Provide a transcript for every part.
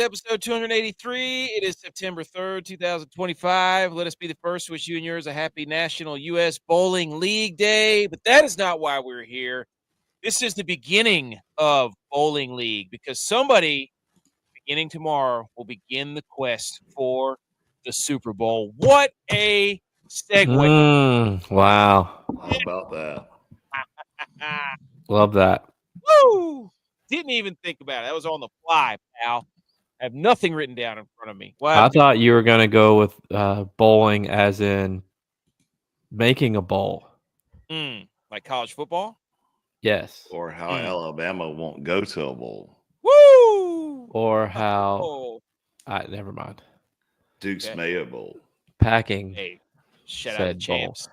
episode 283. It is September 3rd, 2025. Let us be the first to wish you and yours a happy National U.S. Bowling League Day. But that is not why we're here. This is the beginning of Bowling League because somebody, beginning tomorrow, will begin the quest for the Super Bowl. What a segue. Wow. How about that? Love that. Woo! Didn't even think about it. That was on the fly, pal. I have nothing written down in front of me. Well, I thought you were going to go with bowling as in making a bowl. Like college football? Yes. Or how Alabama won't go to a bowl. Woo! Or how never mind. Duke's Mayo Bowl. Packing. Hey, shout out to champs.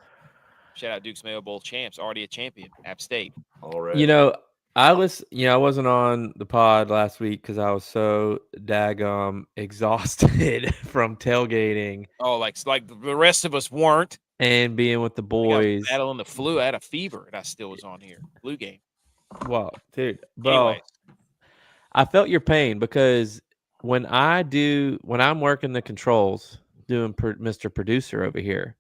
Shout out Duke's Mayo Bowl champs. Already a champion. App State. Already. You know, I wasn't on the pod last week because I was so daggum exhausted from tailgating. Oh, like the rest of us weren't. And being with the boys. I was battling the flu. I had a fever, and I still was on here. Flu game. Well, dude, bro, anyways. I felt your pain because when I'm working the controls, doing Mr. Producer over here,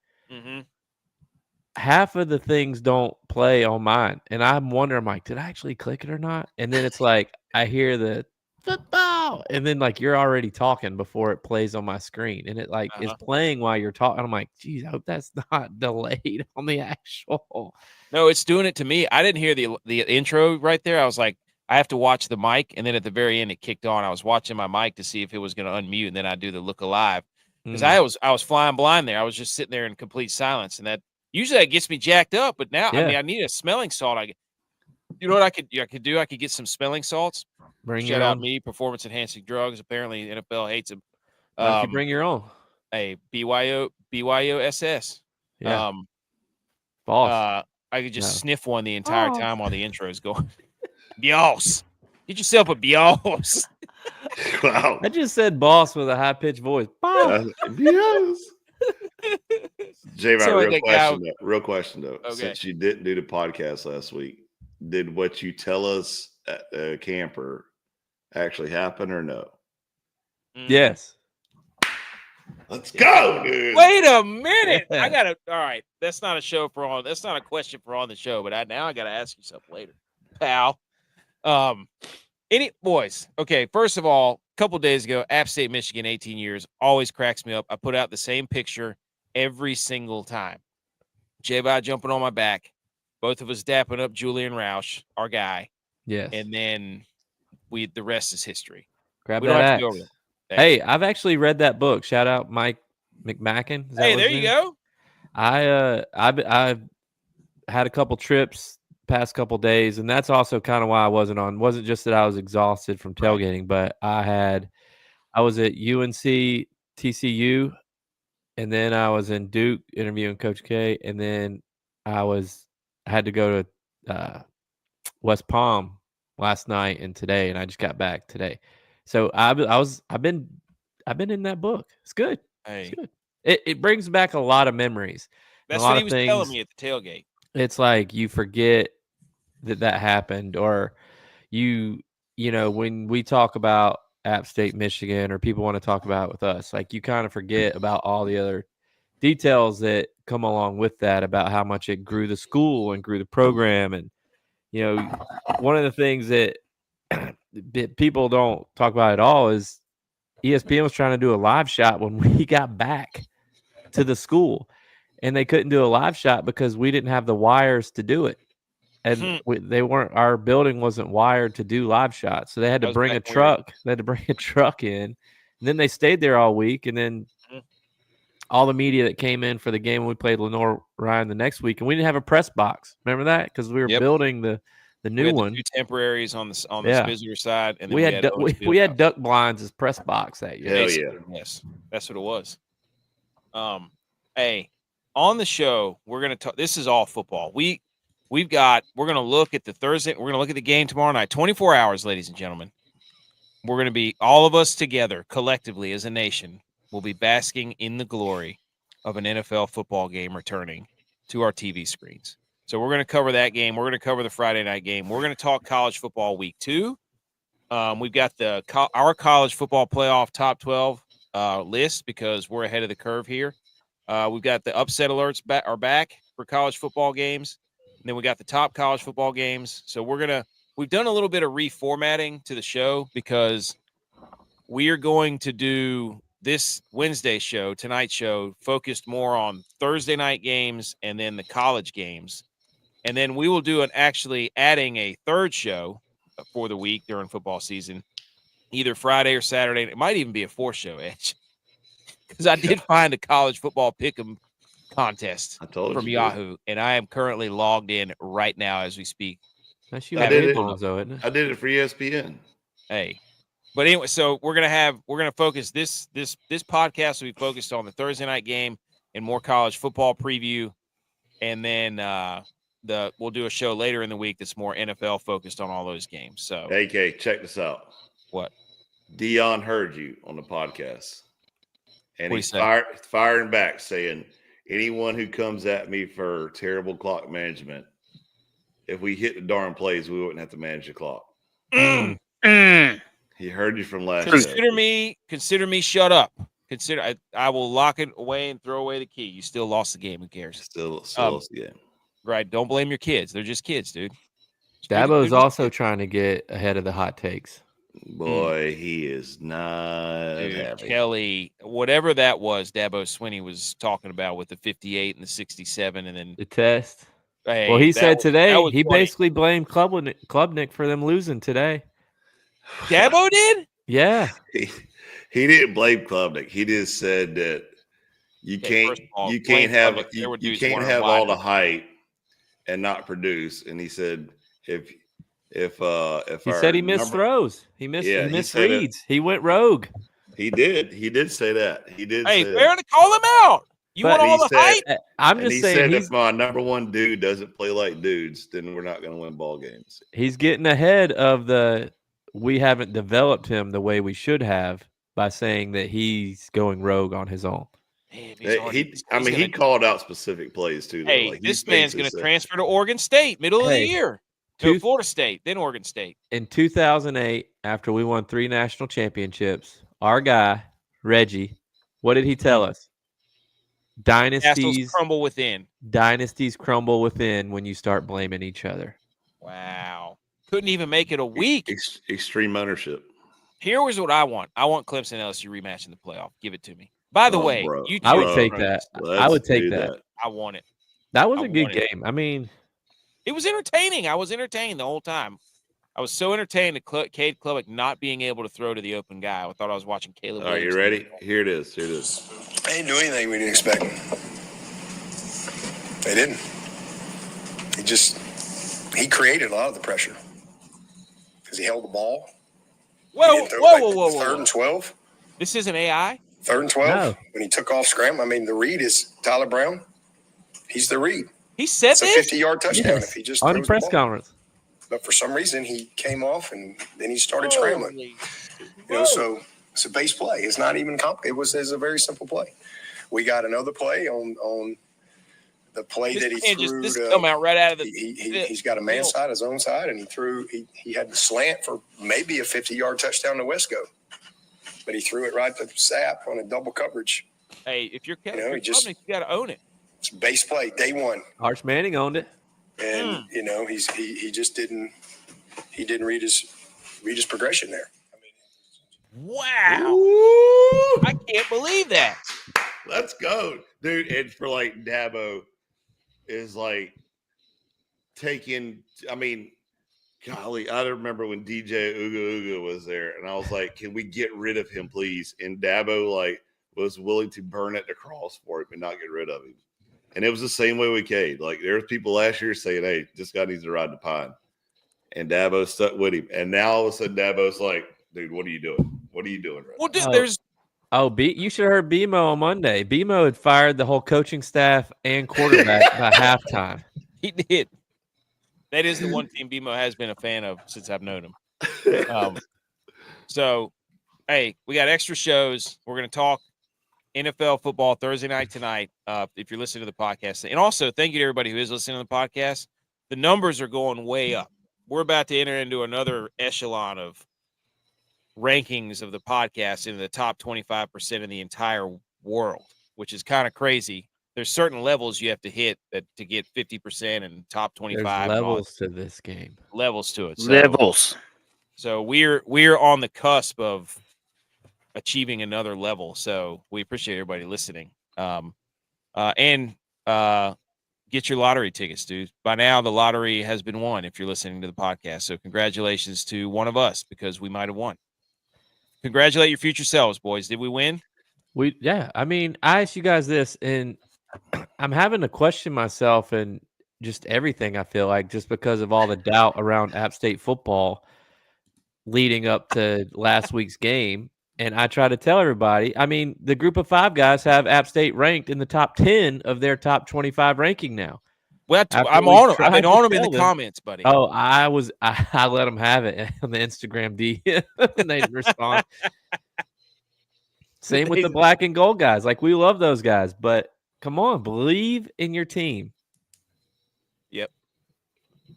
half of the things don't play on mine. And I'm wondering, I'm like, did I actually click it or not? And then it's like, I hear the football. And then like, you're already talking before it plays on my screen. And it like is playing while you're talking. I'm like, geez, I hope that's not delayed on the actual. No, it's doing it to me. I didn't hear the intro right there. I was like, I have to watch the mic. And then at the very end, it kicked on. I was watching my mic to see if it was going to unmute. And then I do the look alive because I was flying blind there. I was just sitting there in complete silence. And usually that gets me jacked up, but now I need a smelling salt. You know what I could do? I could get some smelling salts. Shout out me, performance enhancing drugs. Apparently NFL hates them. Why don't you bring your own? A BYOSS. Yeah. Boss. I could just sniff one the entire time while the intro is going. Bios. Get yourself a Bios. Wow. I just said boss with a high pitched voice. Bios. J-Rod, real question though. Okay. Since you didn't do the podcast last week, did what you tell us at camper actually happen or no? Yes. Let's go, dude. Wait a minute. All right. That's not a question for on the show, but now I gotta ask you something later, pal. Boys. Okay, first of all, a couple days ago, App State, Michigan, 18 years, always cracks me up. I put out the same picture every single time. J-Bot jumping on my back. Both of us dapping up Julian Roush, our guy. Yes. And then the rest is history. Grab that axe. Hey, I've actually read that book. Shout out Mike McMacken. Hey, there you go. I've had a couple trips past couple days, and that's also kind of why I wasn't on. It wasn't just that I was exhausted from tailgating, but I was at UNC TCU, and then I was in Duke interviewing Coach K, and then I had to go to West Palm last night and today, and I just got back today. So I've been in that book. It's good. Hey. It's good. It brings back a lot of memories. That's what he was telling me at the tailgate. It's like you forget that happened, or when we talk about App State, Michigan, or people want to talk about it with us, like you kind of forget about all the other details that come along with that, about how much it grew the school and grew the program. And, one of the things that people don't talk about at all is ESPN was trying to do a live shot when we got back to the school, and they couldn't do a live shot because we didn't have the wires to do it. And our building wasn't wired to do live shots. So they had to bring a truck. They had to bring a truck in. And then they stayed there all week. And then all the media that came in for the game when we played Lenore Ryan the next week, and we didn't have a press box. Remember that? Because we were building the new one. Two temporaries on the visitor side, and then we had duck blinds as press box that year. Hell yeah. Yes, that's what it was. Hey, on the show, we're gonna talk. This is all football. We're gonna look at the Thursday. We're gonna look at the game tomorrow night. 24 hours, ladies and gentlemen. We're gonna be all of us together collectively as a nation. We'll be basking in the glory of an NFL football game returning to our TV screens. So we're going to cover that game. We're going to cover the Friday night game. We're going to talk college football week 2. We've got our college football playoff top 12 list because we're ahead of the curve here. We've got the upset alerts back for college football games. And then we got the top college football games. So we've done a little bit of reformatting to the show because we are going to do this Wednesday show, tonight's show, focused more on Thursday night games and then the college games. And then we will do actually adding a third show for the week during football season, either Friday or Saturday. It might even be a fourth show, Edge, because I did find a college football pick'em contest from Yahoo, and I am currently logged in right now as we speak. I did it for ESPN. Hey, but anyway, so we're gonna focus this podcast will be focused on the Thursday night game and more college football preview, and then we'll do a show later in the week that's more NFL focused on all those games. So, AK, check this out. What? Dion heard you on the podcast, and he's firing back saying, anyone who comes at me for terrible clock management, if we hit the darn plays, we wouldn't have to manage the clock. He heard you from last. Consider me shut up. I will lock it away and throw away the key. You still lost the game. Who cares? Still lost the game. Right. Don't blame your kids. They're just kids, dude. Dabo's also trying to get ahead of the hot takes. Boy, he is not happy. Kelly, whatever that was, Dabo Swinney was talking about with the 58 and the 67, and then the test. Hey, well, he said today he basically blamed Klubnik for them losing today. Dabo did? Yeah. He didn't blame Klubnik. He just said that you can't have all the hype and not produce. And he said if he said he missed throws, he missed reads. He went rogue. He did say that. He did. Hey, fair to call him out. You want all the hype? I'm just saying. If my number one dude doesn't play like dudes, then we're not going to win ball games. He's getting ahead of we haven't developed him the way we should have by saying that he's going rogue on his own. Man, he called out specific plays too. Hey, like, this man's going to transfer to Oregon State middle of the year. To Florida State, then Oregon State. In 2008, after we won 3 national championships, our guy, Reggie, what did he tell us? Dynasties crumble within. Dynasties crumble within when you start blaming each other. Wow. Couldn't even make it a week. Extreme ownership. Here was what I want. I want Clemson LSU rematch in the playoff. Give it to me. By the way, I would take that. I would take that. I want it. That was a good game. I mean, it was entertaining. I was entertained the whole time. I was so entertained to Cade Klubnik not being able to throw to the open guy. I thought I was watching Caleb. All right, you ready? Here it is. They didn't do anything we didn't expect. They didn't. He created a lot of the pressure because he held the ball. Whoa. Third and 12. This isn't AI? Third and 12. No. When he took off scram, I mean, the read is Tyler Brown. He's the read. He said it's this? a 50-yard touchdown if he just on the press conference. But for some reason, he came off and then he started scrambling. So it's a base play. It's not even complicated. It's a very simple play. We got another play on the play that he threw. This come out right out of the. He's got a man side, his own side, and he threw. He had the slant for maybe a 50-yard touchdown to Wesco, but he threw it right to Sapp on a double coverage. Hey, if you're Kevin, you got to own it. It's base play, day one. Arch Manning owned it, and he just didn't read his progression there. I mean, wow, Ooh. I can't believe that. Let's go, dude. And for like Dabo is like taking. I mean, golly, I remember when DJ Uga was there, and I was like, "Can we get rid of him, please?" And Dabo was willing to burn at the cross for him and not get rid of him. And it was the same way with Cade. Like, there was people last year saying, hey, this guy needs to ride the pine. And Dabo stuck with him. And now all of a sudden Dabo's like, dude, what are you doing? What are you doing right now? There's you should have heard BMO on Monday. BMO had fired the whole coaching staff and quarterback by halftime. He did. That is the one team BMO has been a fan of since I've known him. So, hey, we got extra shows. We're going to talk NFL football Thursday night tonight, if you're listening to the podcast. And also, thank you to everybody who is listening to the podcast. The numbers are going way up. We're about to enter into another echelon of rankings of the podcast into the top 25% in the entire world, which is kind of crazy. There's certain levels you have to hit to get 50% and top 25. There's levels to this game. Levels to it. Levels. So we're on the cusp of achieving another level. So we appreciate everybody listening. And get your lottery tickets, dude. By now, the lottery has been won if you're listening to the podcast. So congratulations to one of us because we might have won. Congratulate your future selves, boys. Did we win? Yeah. I mean, I asked you guys this, and I'm having to question myself and just everything, I feel like, just because of all the doubt around App State football leading up to last week's game. And I try to tell everybody, I mean, the group of 5 guys have App State ranked in the top 10 of their top 25 ranking now. Well, I'm on them. I've been on them in the comments, buddy. Oh, I let them have it on the Instagram DM, and they didn't respond. Same with the black and gold guys. Like, we love those guys, but come on, believe in your team. Yep.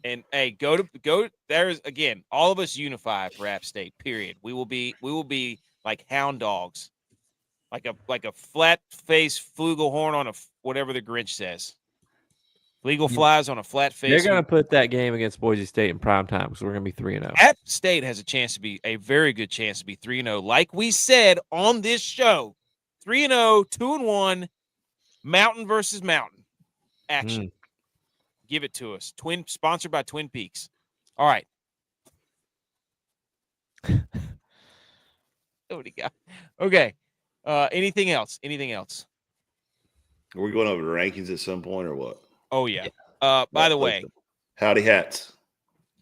And hey, go. There's again, all of us unify for App State. Period. We will be like hound dogs, like a flat face flugelhorn on a whatever the Grinch says. Legal flies on a flat face. They're going to put that game against Boise State in prime time because we're going to be 3-0. App State has a very good chance to be 3-0. Like we said on this show, 3-0, 2-1, Mountain versus Mountain action. Give it to us. Sponsored by Twin Peaks. All right. What do you got? Okay. Anything else? Are we going over the rankings at some point or what? Oh, yeah. By the way. Howdy Hats.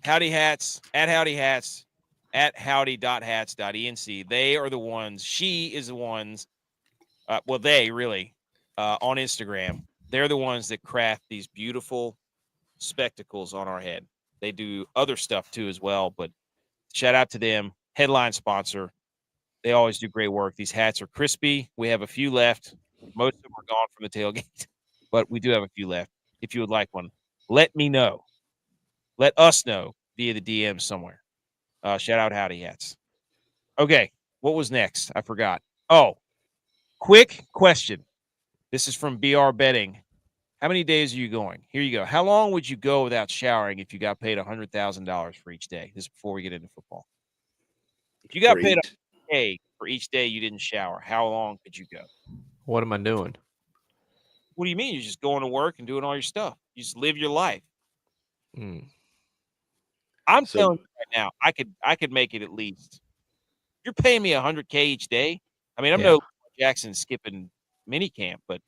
Howdy Hats, at Howdy Hats, at howdy.hats.enc. They are the ones. She is the ones. They really, on Instagram, they're the ones that craft these beautiful spectacles on our head. They do other stuff too as well, but shout out to them. Headline sponsor. They always do great work. These hats are crispy. We have a few left. Most of them are gone from the tailgate, but we do have a few left. If you would like one, let me know. Let us know via the DM somewhere. Shout out Howdy Hats. Okay, what was next? I forgot. Oh, quick question. This is from BR Betting. How many days are you going? Here you go. How long would you go without showering if you got paid $100,000 for each day? This is before we get into football. If you got paid $100K for each day you didn't shower, how long could you go? What am I doing? What do you mean? You're just going to work and doing all your stuff. You just live your life. I'm telling you right now, I could make it at least. You're paying me $100K each day. I mean, I'm no Jackson skipping mini camp, but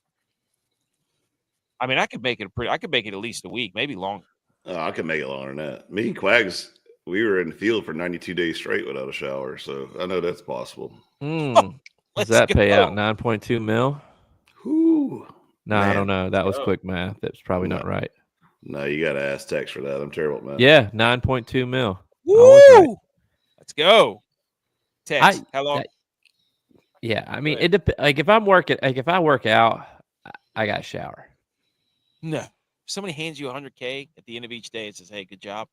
I mean, I could make it at least a week, maybe longer. Oh, I could make it longer than that. Me and Quags, we were in the field for 92 days straight without a shower, so I know that's possible. Does that pay out 9.2 mil? Whoo. No, I don't know. That was quick math. That's probably not right. No, you got to ask Tex for that. I'm terrible at math. Yeah, 9.2 mil. Woo! Right. Let's go. Tex, how long? Yeah, I mean, it depends. Like if I work out, I got to shower. No. If somebody hands you $100K at the end of each day and says, "Hey, good job,"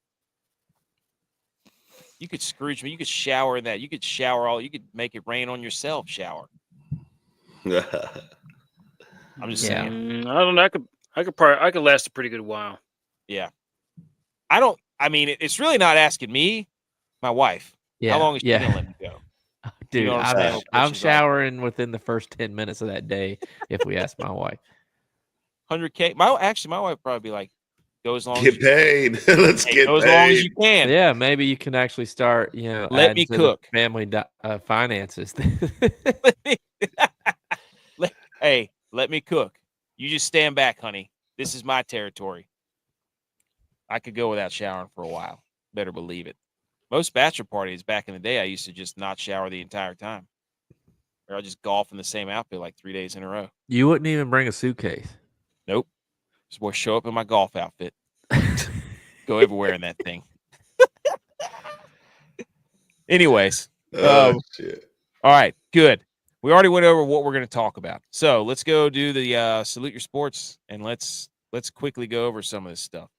you could Scrooge me. You could shower in that. You could shower you could make it rain on yourself. Shower. I'm just saying. I don't know. I could last a pretty good while. Yeah. I mean, it's really not asking me, my wife. Yeah. How long is she going to let me go? Dude, you know I'm showering within the first 10 minutes of that day if we ask my wife. 100K. My wife probably be like, go as long get paid. Let's get go paid. as long as you can. Yeah, maybe you can actually start, let me cook. Family finances. Hey, let me cook. You just stand back, honey. This is my territory. I could go without showering for a while. Better believe it. Most bachelor parties back in the day, I used to just not shower the entire time. Or I'll just golf in the same outfit like 3 days in a row. You wouldn't even bring a suitcase. Nope. Just boy, show up in my golf outfit. Go everywhere in that thing. Anyways. Shit. All right, good. We already went over what we're going to talk about. So let's go do the Salute Your Sports, and let's quickly go over some of this stuff.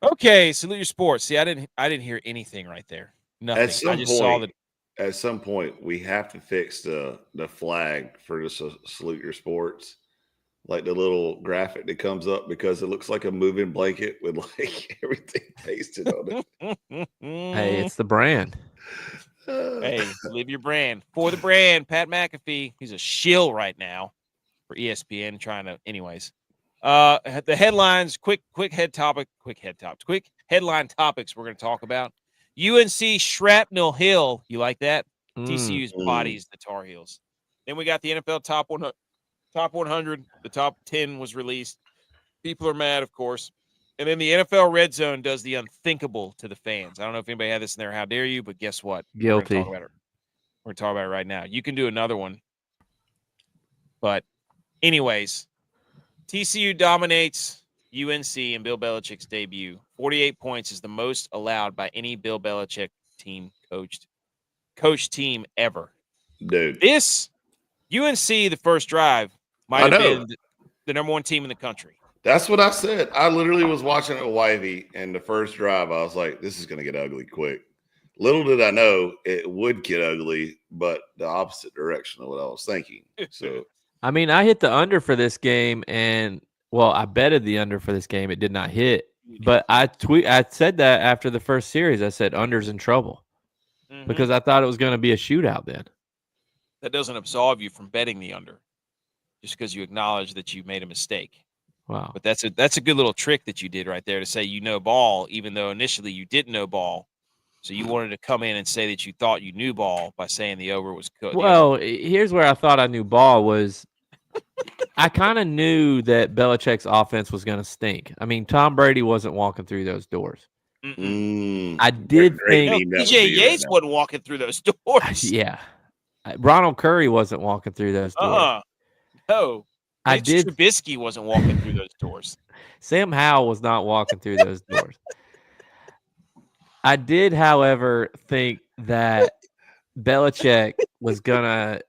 Okay, salute your sports. See, I didn't hear anything right there. Nothing. I just saw that. At some point, we have to fix the flag for the salute your sports, like the little graphic that comes up, because it looks like a moving blanket with like everything pasted on it. Hey, it's the brand. Hey, live your brand. For the brand, Pat McAfee. He's a shill right now for ESPN trying to, anyways. The headlines, quick headline topics we're going to talk about. UNC Shrapnel Hill. You like that? TCU's bodies the Tar Heels. Then we got the NFL top 100. The top 10 was released. People are mad, of course. And then the NFL Red Zone does the unthinkable to the fans. I don't know if anybody had this in there. How dare you? But guess what? Guilty. We're going to talk about it right now. You can do another one. But anyways, TCU dominates UNC in Bill Belichick's debut. 48 points is the most allowed by any Bill Belichick team coach team ever. Dude. This UNC, the first drive, might have been the number one team in the country. That's what I said. I literally was watching it with Wivey, and the first drive, I was like, this is going to get ugly quick. Little did I know it would get ugly, but the opposite direction of what I was thinking. So, I mean, I hit the under for this game, and I betted the under for this game. It did not hit, but I said that after the first series. I said under's in trouble because I thought it was going to be a shootout then. That doesn't absolve you from betting the under, just because you acknowledge that you made a mistake. Wow. But that's a good little trick that you did right there to say you know ball, even though initially you didn't know ball. So you wanted to come in and say that you thought you knew ball by saying the over was cooked. Well, here's where I thought I knew ball was. I kind of knew that Belichick's offense was going to stink. I mean, Tom Brady wasn't walking through those doors. I did think DJ Yates wasn't walking through those doors. Yeah. Ronald Curry wasn't walking through those doors. No. Trubisky wasn't walking through those doors. Sam Howell was not walking through those doors. I did, however, think that Belichick was going to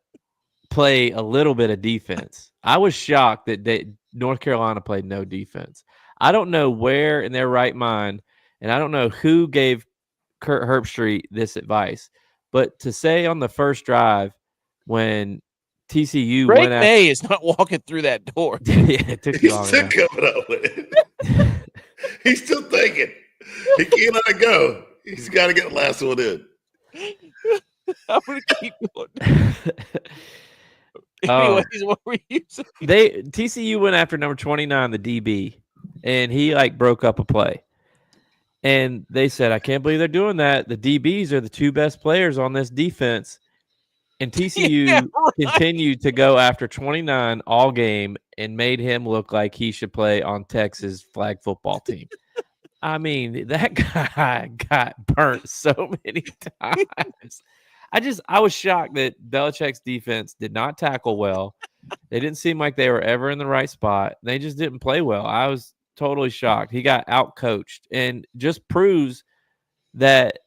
play a little bit of defense. I was shocked that North Carolina played no defense. I don't know where in their right mind, and I don't know who gave Kurt Herbstreit this advice, but to say on the first drive when TCU Drake May is not walking through that door. Yeah, it took you long He's still coming up with it. He's still thinking. He can't let it go. He's got to get the last one in. I'm going to keep going. Anyways, what were you saying? TCU went after number 29, the DB, and he broke up a play. And they said, I can't believe they're doing that. The DBs are the two best players on this defense. And TCU continued to go after 29 all game and made him look like he should play on Texas flag football team. I mean, that guy got burnt so many times. I was shocked that Belichick's defense did not tackle well. They didn't seem like they were ever in the right spot. They just didn't play well. I was totally shocked. He got out-coached and just proves that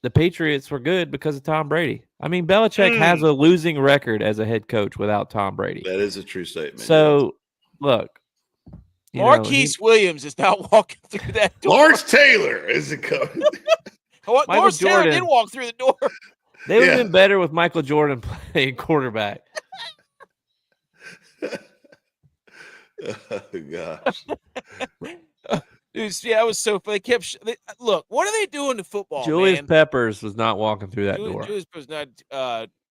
the Patriots were good because of Tom Brady. I mean, Belichick has a losing record as a head coach without Tom Brady. That is a true statement. So, look. Marquise Williams is not walking through that door. Lawrence Taylor is a coach. Lawrence Taylor did walk through the door. They would have been better with Michael Jordan playing quarterback. Oh, gosh. Dude, yeah, it was so funny. Look, what are they doing to football, Julius man? Peppers was not walking through that door. Julius Peppers not.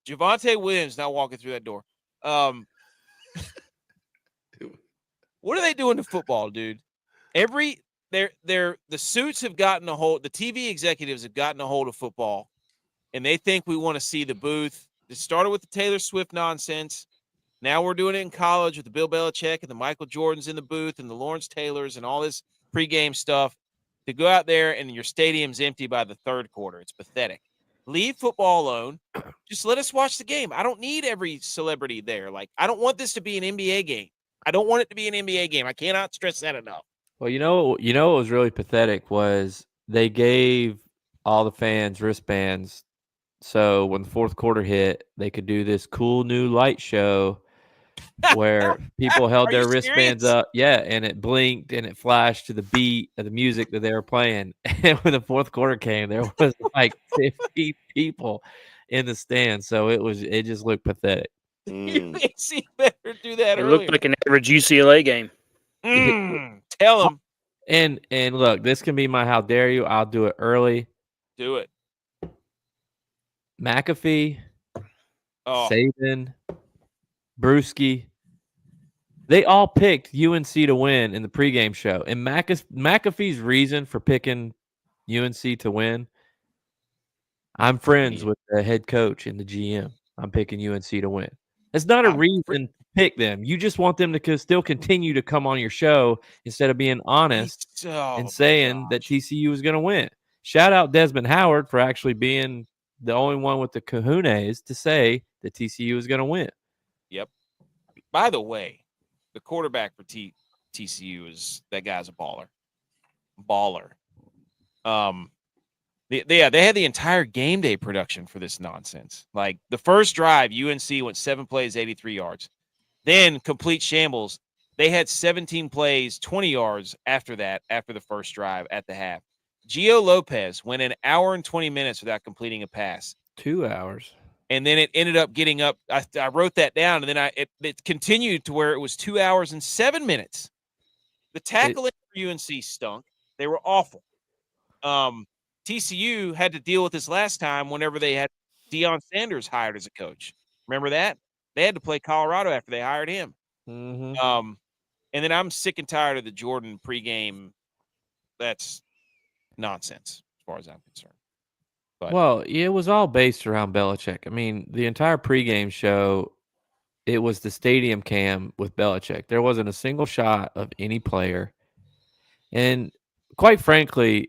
Javonte Williams not walking through that door. What are they doing to football, dude? The suits have gotten a hold. The TV executives have gotten a hold of football, and they think we want to see the booth. It started with the Taylor Swift nonsense. Now we're doing it in college with the Bill Belichick and the Michael Jordans in the booth and the Lawrence Taylors and all this pregame stuff. To go out there and your stadium's empty by the third quarter. It's pathetic. Leave football alone. Just let us watch the game. I don't need every celebrity there. I don't want this to be an NBA game. I don't want it to be an NBA game. I cannot stress that enough. Well, what was really pathetic was they gave all the fans wristbands. So when the fourth quarter hit, they could do this cool new light show where people held Are you their wristbands serious? up. Yeah, and it blinked and it flashed to the beat of the music that they were playing. And when the fourth quarter came, there was like 50 people in the stands. So it just looked pathetic. UNC better do that It earlier. looked like an average UCLA game. Tell them. And look, this can be my how dare you. I'll do it early. Do it. McAfee, Oh, Saban, Brewski, they all picked UNC to win in the pregame show. And McAfee's reason for picking UNC to win, I'm friends with the head coach and the GM. I'm picking UNC to win. It's not a reason to pick them. You just want them to still continue to come on your show instead of being honest and saying that TCU is going to win. Shout out Desmond Howard for actually being the only one with the kahunas to say that TCU is going to win. Yep. By the way, the quarterback for TCU that guy's a baller. They had the entire game day production for this nonsense. Like the first drive, UNC went 7 plays, 83 yards. Then complete shambles. They had 17 plays, 20 yards after that, after the first drive at the half. Gio Lopez went an hour and 20 minutes without completing a pass. 2 hours. And then it ended up getting up. I wrote that down, and then it continued to where it was 2 hours and 7 minutes. The tackling for UNC stunk. They were awful. TCU had to deal with this last time whenever they had Deion Sanders hired as a coach. Remember that? They had to play Colorado after they hired him. Mm-hmm. And then I'm sick and tired of the Jordan pregame. That's nonsense as far as I'm concerned. But, well, it was all based around Belichick. I mean, the entire pregame show, it was the stadium cam with Belichick. There wasn't a single shot of any player. And quite frankly,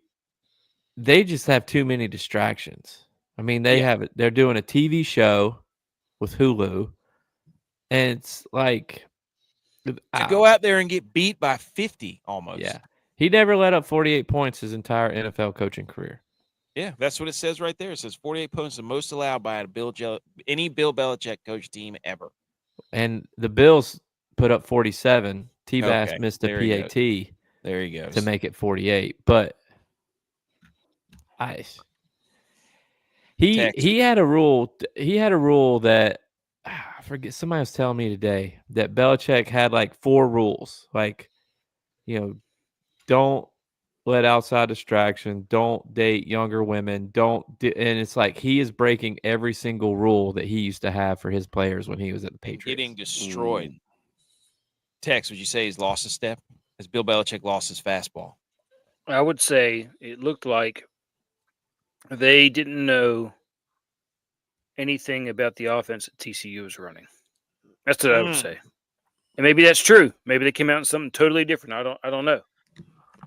they just have too many distractions. I mean, they're doing a TV show with Hulu, and it's like to go out there and get beat by 50 almost. Yeah. He never let up 48 points his entire NFL coaching career. Yeah, that's what it says right there. It says 48 points, the most allowed by any Bill Belichick coach team ever. And the Bills put up 47. T-Bass missed a PAT. There he goes. To make it 48. But he had a rule. He had a rule that I forget. Somebody was telling me today that Belichick had like 4 rules. Like, don't let outside distraction. Don't date younger women. And it's like he is breaking every single rule that he used to have for his players when he was at the Patriots. Getting destroyed. Tex, would you say he's lost a step? Has Bill Belichick lost his fastball? I would say it looked like they didn't know anything about the offense that TCU was running. That's what I would say. And maybe that's true. Maybe they came out in something totally different. I don't know.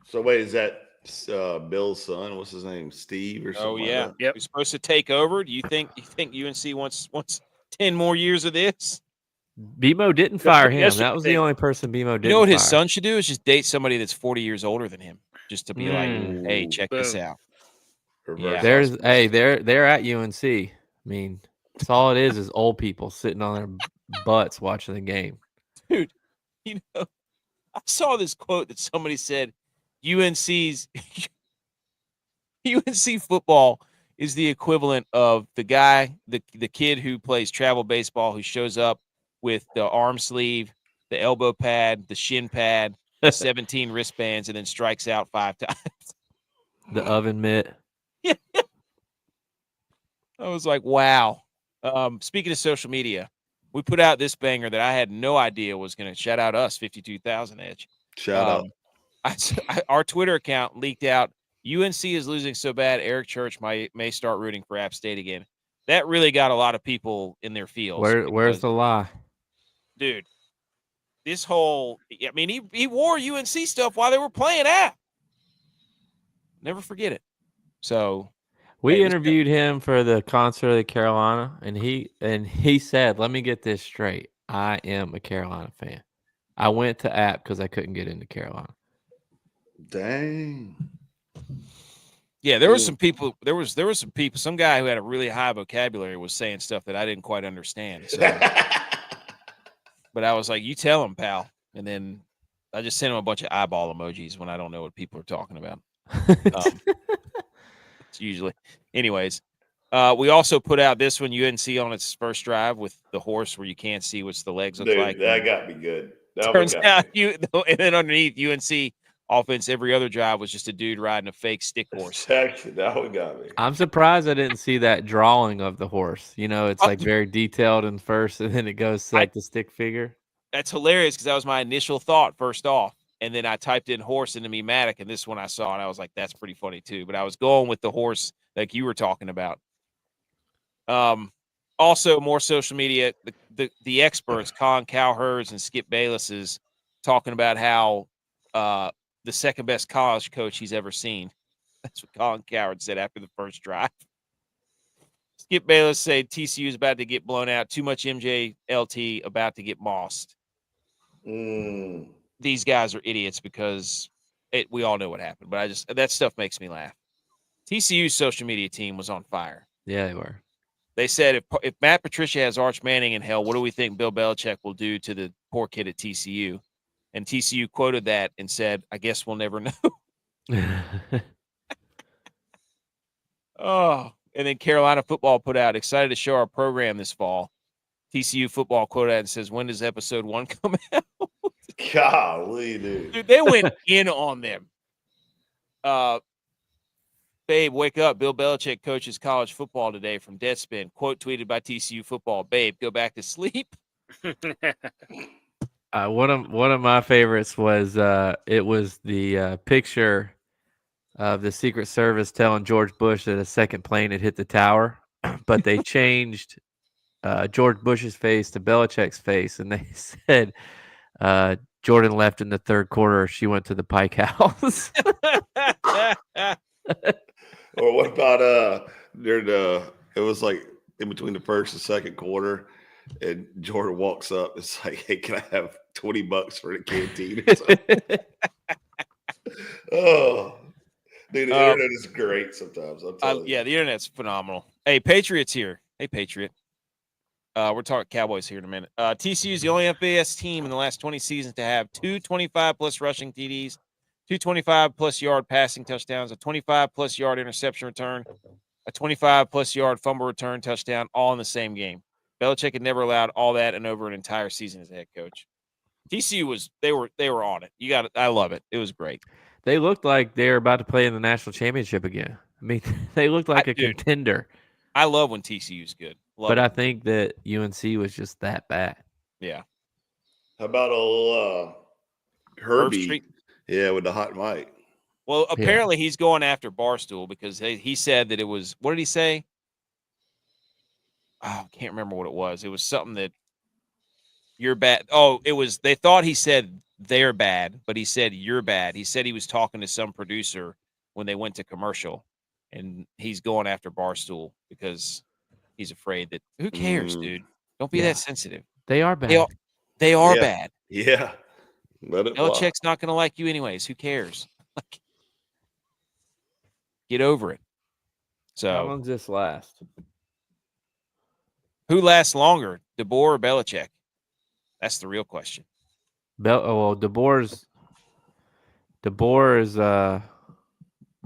So wait, is that Bill's son? What's his name? Steve or something? Oh yeah. Like that? Yep. He's supposed to take over. Do you think UNC wants 10 more years of this? BMO didn't fire him. That was the only person BMO didn't. You know what his fire. son should do is just date somebody that's 40 years older than him, just to be like, hey, check this out. Yeah. They're at UNC. I mean, that's all it is old people sitting on their butts watching the game. Dude, I saw this quote that somebody said, UNC football is the equivalent of the guy, the kid who plays travel baseball, who shows up with the arm sleeve, the elbow pad, the shin pad, the 17 wristbands, and then strikes out 5 times. The oven mitt. Yeah. I was like, wow. Speaking of social media, we put out this banger that I had no idea was going to shout out us, 52,000 Edge. Shout out. Our Twitter account leaked out, UNC is losing so bad, Eric Church may start rooting for App State again. That really got a lot of people in their feels. Where's the lie? Dude, this whole, I mean, he wore UNC stuff while they were playing App. Never forget it. So we interviewed him for the concert at Carolina, and he said, let me get this straight. I am a Carolina fan. I went to App because I couldn't get into Carolina. Dang. Yeah, there was some people. There was some people. Some guy who had a really high vocabulary was saying stuff that I didn't quite understand. So But I was like, you tell him, pal. And then I just sent him a bunch of eyeball emojis when I don't know what people are talking about. It's usually. Anyways, we also put out this one, UNC on its first drive with the horse where you can't see what the legs look Dude, like. that got me good. That Turns one out got me. and then underneath UNC offense, every other drive was just a dude riding a fake stick horse. Actually, that one got me. I'm surprised I didn't see that drawing of the horse. You know, it's like very detailed in first, and then it goes to like the stick figure. That's hilarious because that was my initial thought first off. And then I typed in horse into Mematic, and this one I saw, and I was like, that's pretty funny too. But I was going with the horse like you were talking about. Also, more social media, the experts, Colin Cowherds and Skip Bayless, is talking about how the second best college coach he's ever seen. That's what Colin Cowherd said after the first drive. Skip Bayless said TCU is about to get blown out. Too much MJLT, about to get mossed. These guys are idiots because we all know what happened. But that stuff makes me laugh. TCU's social media team was on fire. Yeah, they were. They said if Matt Patricia has Arch Manning in hell, what do we think Bill Belichick will do to the poor kid at TCU? And TCU quoted that and said, I guess we'll never know. Oh, and then Carolina football put out, excited to show our program this fall. TCU football quoted and says, when does episode 1 come out? Golly, dude. They went in on them. Babe, wake up. Bill Belichick coaches college football today from Deadspin. Quote tweeted by TCU football. Babe, go back to sleep. One of my favorites was it was the picture of the Secret Service telling George Bush that a second plane had hit the tower, but they changed George Bush's face to Belichick's face, and they said Jordan left in the third quarter. She went to the Pike House. Or what about it was like in between the first and second quarter, and Jordan walks up. It's like, hey, can I have $20 for the canteen? Oh, dude, the internet is great sometimes. I'm telling you. Yeah, the internet's phenomenal. Hey, Patriots here. Hey, Patriot. We're talking Cowboys here in a minute. TCU is the only FBS team in the last 20 seasons to have 2 25-plus rushing TDs, 2 25-plus yard passing touchdowns, a 25-plus yard interception return, a 25-plus yard fumble return touchdown, all in the same game. Belichick had never allowed all that and over an entire season as a head coach. TCU they were on it. I love it. It was great. They looked like they were about to play in the national championship again. I mean, they looked like a contender. I love when TCU's good. I think that UNC was just that bad. Yeah. How about old Herbie? Yeah, with the hot mic. Well, apparently he's going after Barstool because he said that it was, what did he say? Oh, I can't remember what it was. It was something that you're bad. Oh, it was, they thought he said they're bad, but he said you're bad. He said he was talking to some producer when they went to commercial, and he's going after Barstool because he's afraid that, who cares, dude? Don't be that sensitive. They are bad. They are bad. Yeah. Belichick's not going to like you anyways. Who cares? Get over it. So how long does this last? Who lasts longer, DeBoer or Belichick? That's the real question. DeBoer's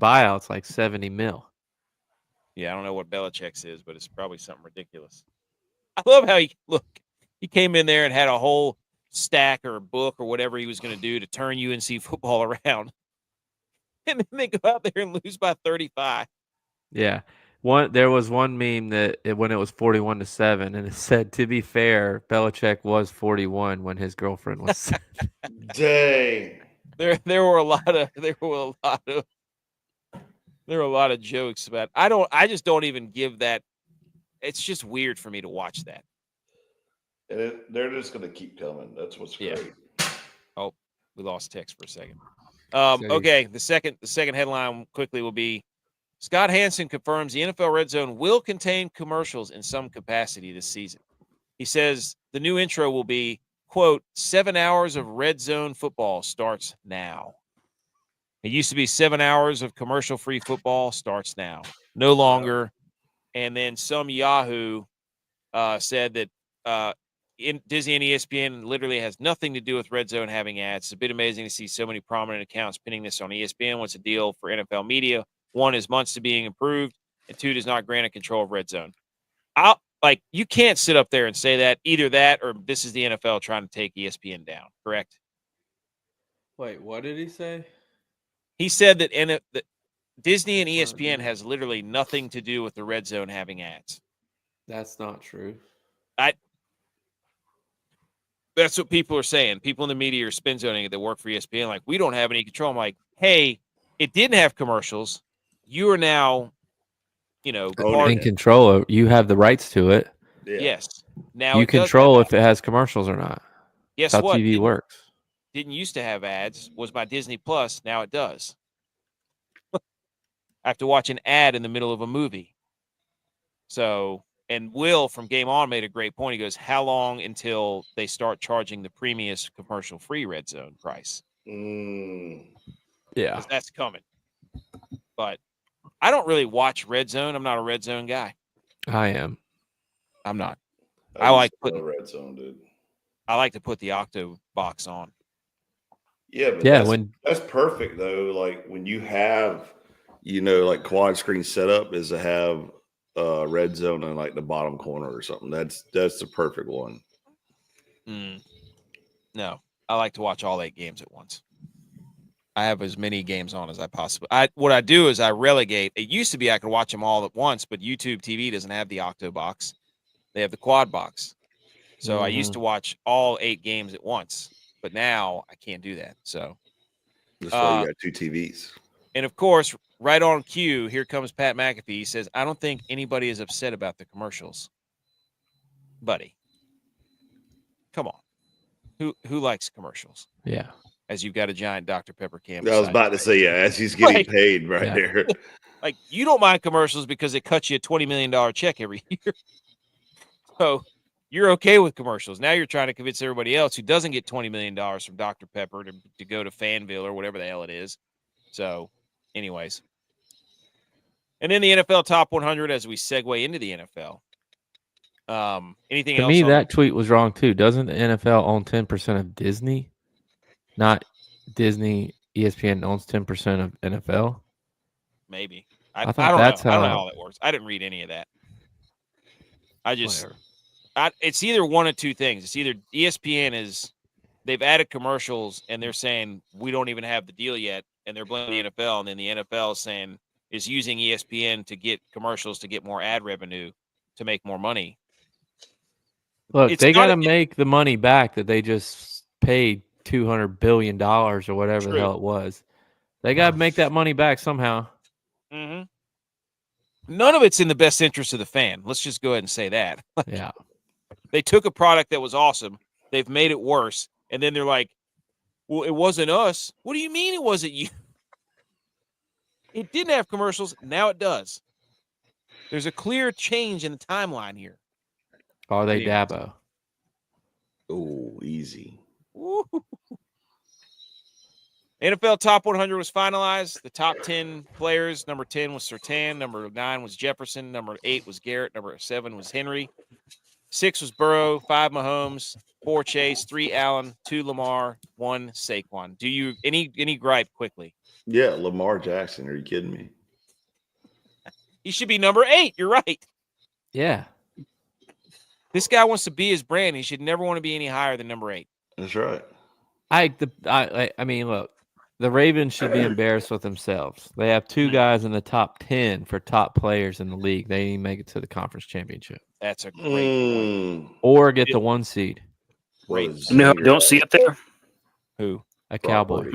buyout's like $70 million. Yeah, I don't know what Belichick's is, but it's probably something ridiculous. I love how he came in there and had a whole stack or a book or whatever he was going to do to turn UNC football around. And then they go out there and lose by 35. Yeah. There was one meme that when it was 41-7, and it said, to be fair, Belichick was 41 when his girlfriend was 7. Dang. There were a lot of jokes about. I just don't even give that. It's just weird for me to watch that. And they're just going to keep coming. That's what's great. Oh, we lost text for a second. Okay, the second headline quickly will be, Scott Hansen confirms the NFL Red Zone will contain commercials in some capacity this season. He says the new intro will be, quote, 7 hours of Red Zone football starts now. It used to be 7 hours of commercial-free football starts now. No longer. And then some Yahoo said that Disney and ESPN literally has nothing to do with Red Zone having ads. It's a bit amazing to see so many prominent accounts pinning this on ESPN. What's the deal for NFL media? 1 is months to being improved, and 2 does not grant a control of Red Zone. You can't sit up there and say that. Either that or this is the NFL trying to take ESPN down, correct? Wait, what did he say? He said that Disney and ESPN has literally nothing to do with the Red Zone having ads. That's not true. That's what people are saying. People in the media are spin zoning it that work for ESPN. Like, we don't have any control. I'm like, hey, it didn't have commercials. You are now, in control of. You have the rights to it. Yeah. Yes. Now you control if it has commercials or not. Guess That's how what? TV works. Didn't used to have ads. Was my Disney Plus. Now it does. I have to watch an ad in the middle of a movie. So. And Will from Game On made a great point. He goes, how long until they start charging the premium commercial-free Red Zone price? Yeah. That's coming. But I don't really watch Red Zone. I'm not a Red Zone guy. I am. I'm not. I like putting Red Zone, dude. I like to put the Octo box on. Yeah, but that's perfect, though. Like, when you have, like quad screen setup is to have Red Zone in like the bottom corner or something. That's the perfect one. No, I like to watch all 8 games at once. I have as many games on as I possibly. What I do is I relegate. It used to be I could watch them all at once, but YouTube TV doesn't have the Octo box. They have the quad box. So I used to watch all 8 games at once, but now I can't do that. So that's why you got 2 TVs. And of course, right on cue, here comes Pat McAfee. He says, I don't think anybody is upset about the commercials. Buddy, come on. Who likes commercials? Yeah. As you've got a giant Dr. Pepper can. I was about to say, as he's getting paid there. Like, you don't mind commercials because it cuts you a $20 million check every year. So you're okay with commercials. Now you're trying to convince everybody else who doesn't get $20 million from Dr. Pepper to go to Fanville or whatever the hell it is. So, anyways. And then the NFL Top 100 as we segue into the NFL. Anything else? To me, that tweet was wrong, too. Doesn't the NFL own 10% of Disney? Not Disney. ESPN owns 10% of NFL? Maybe. I don't know. I don't know how that works. I didn't read any of that. It's either one of 2 things. It's either ESPN they've added commercials and they're saying we don't even have the deal yet, and they're blaming the NFL, and then the NFL is using ESPN to get commercials to get more ad revenue to make more money. Look, they got to make the money back that they just paid $200 billion or whatever the hell it was. They got to make that money back somehow. Mm-hmm. None of it's in the best interest of the fan. Let's just go ahead and say that. Yeah. They took a product that was awesome. They've made it worse. And then they're like, well, it wasn't us. What do you mean it wasn't you? It didn't have commercials. Now it does. There's a clear change in the timeline here. Are they Dabo? Oh, easy. Woo. NFL Top 100 was finalized. The top 10 players, number 10 was Surtain, number 9 was Jefferson, number 8 was Garrett, number 7 was Henry, 6 was Burrow, 5 Mahomes, 4 Chase, 3 Allen, 2 Lamar, 1 Saquon. Do you any gripe quickly? Yeah, Lamar Jackson. Are you kidding me? He should be number 8. You're right. Yeah. This guy wants to be his brand. He should never want to be any higher than number 8. That's right. I mean, look, the Ravens should be embarrassed with themselves. They have 2 guys in the top 10 for top players in the league. They didn't make it to the conference championship. That's a great point. Or get the 1 seed. Great. No, don't see it there. Who? A Cowboy.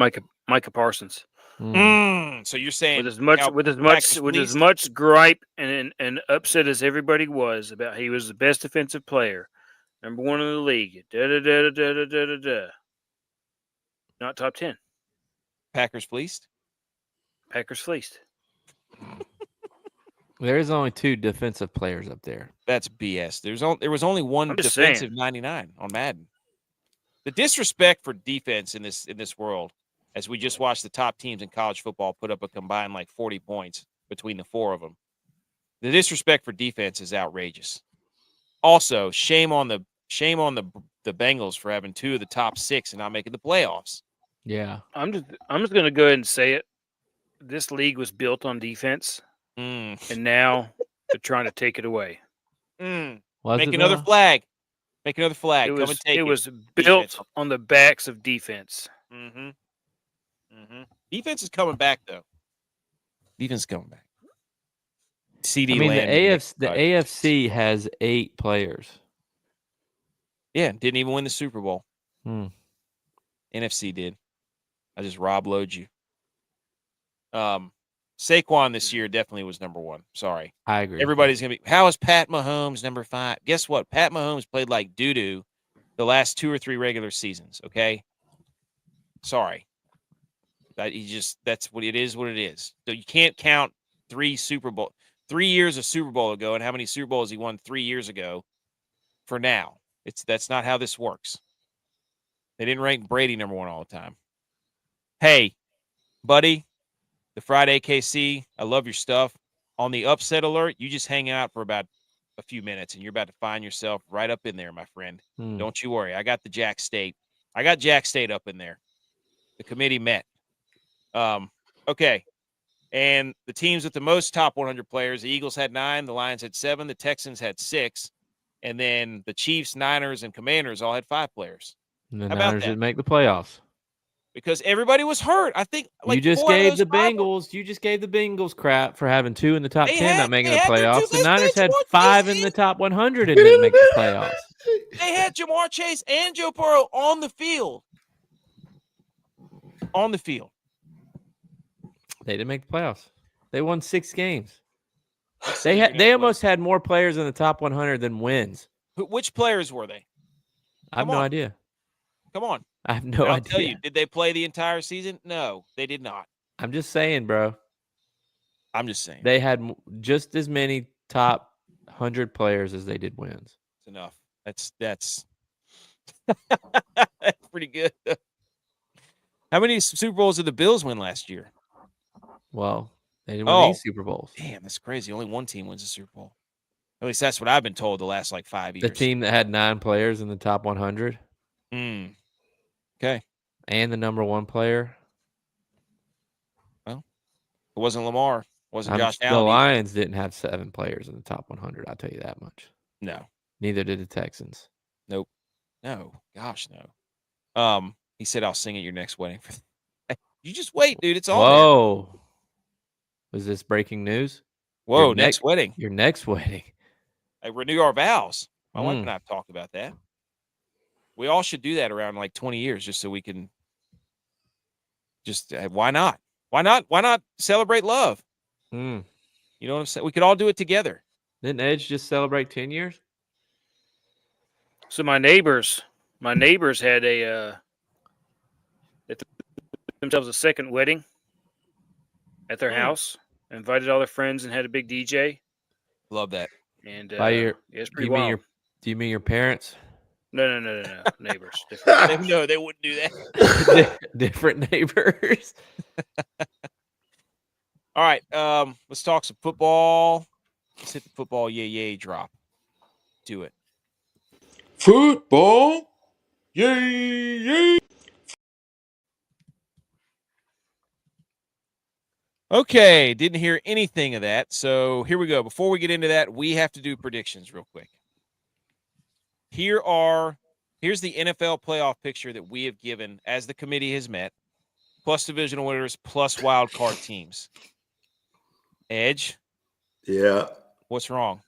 Micah Parsons. So you're saying with as much gripe and upset as everybody was about he was the best defensive player, number 1 in the league. Not top 10. Packers fleeced? Packers fleeced. There's only 2 defensive players up there. That's BS. There was only 1 defensive 99 on Madden. The disrespect for defense in this world, as we just watched the top teams in college football put up a combined like 40 points between the 4 of them. The disrespect for defense is outrageous. Also, shame on the shame on the Bengals for having 2 of the top 6 and not making the playoffs. Yeah. I'm just going to go ahead and say it. This league was built on defense, and now they're trying to take it away. Make another flag. Make another flag. Come and take it. It was built on the backs of defense. Defense is coming back, though. Defense is coming back. CD I mean, Lamb the AFC has 8 players. Yeah, didn't even win the Super Bowl. NFC did. I just Rob load you. Saquon this year definitely was number 1. Sorry. I agree. Everybody's going to be, how is Pat Mahomes number 5? Guess what? Pat Mahomes played like doo-doo the last 2 or 3 regular seasons, okay? Sorry. That's what it is, what it is. So you can't count 3 years of Super Bowl ago and how many Super Bowls he won 3 years ago for now. That's not how this works. They didn't rank Brady number 1 all the time. Hey, buddy, the Friday KC, I love your stuff. On the upset alert, you just hang out for about a few minutes and you're about to find yourself right up in there, my friend. Don't you worry. I got the Jack State. I got Jack State up in there. The committee met. Okay. And the teams with the most top 100 players, the Eagles had 9, the Lions had 7, the Texans had 6, and then the Chiefs, Niners, and Commanders all had 5 players. And the Niners didn't make the playoffs. Because everybody was hurt. I think you just gave the Bengals crap for having 2 in the top 10 not making the playoffs. The Niners had 5 in the top 100 and didn't make the playoffs. They had Jamar Chase and Joe Burrow on the field. On the field. They didn't make the playoffs. They won 6 games. They almost had more players in the top 100 than wins. Which players were they? I have no idea. Come on. I have no idea. I'll tell you, did they play the entire season? No, they did not. I'm just saying, bro. I'm just saying. They had just as many top 100 players as they did wins. That's enough. That's that's pretty good. How many Super Bowls did the Bills win last year? Well, they didn't win any Super Bowls. Damn, that's crazy. Only one team wins a Super Bowl. At least that's what I've been told the last 5 years. The team that had 9 players in the top 100. Okay. And the number 1 player. Well, it wasn't Lamar. It wasn't Josh Allen. The Lions didn't have 7 players in the top 100. I'll tell you that much. No. Neither did the Texans. Nope. No. Gosh, no. He said, I'll sing at your next wedding. You just wait, dude. It's all Whoa. There. Was this breaking news? Whoa, next wedding. Your next wedding. I renew our vows. My wife and I have talked about that. We all should do that around 20 years just so we can why not? Why not celebrate love? You know what I'm saying? We could all do it together. Didn't Edge just celebrate 10 years? So my neighbors had themselves a second wedding at their house. Invited all their friends and had a big DJ. Love that. And it's pretty wild. Do you mean your parents? No. Neighbors. No, they wouldn't do that. Different neighbors. All right. Let's talk some football. Let's hit the football yay drop. Do it. Football yay. Okay, didn't hear anything of that. So here we go. Before we get into that, we have to do predictions real quick. Here's the NFL playoff picture that we have given as the committee has met, plus divisional winners, plus wild card teams. Edge? Yeah. What's wrong?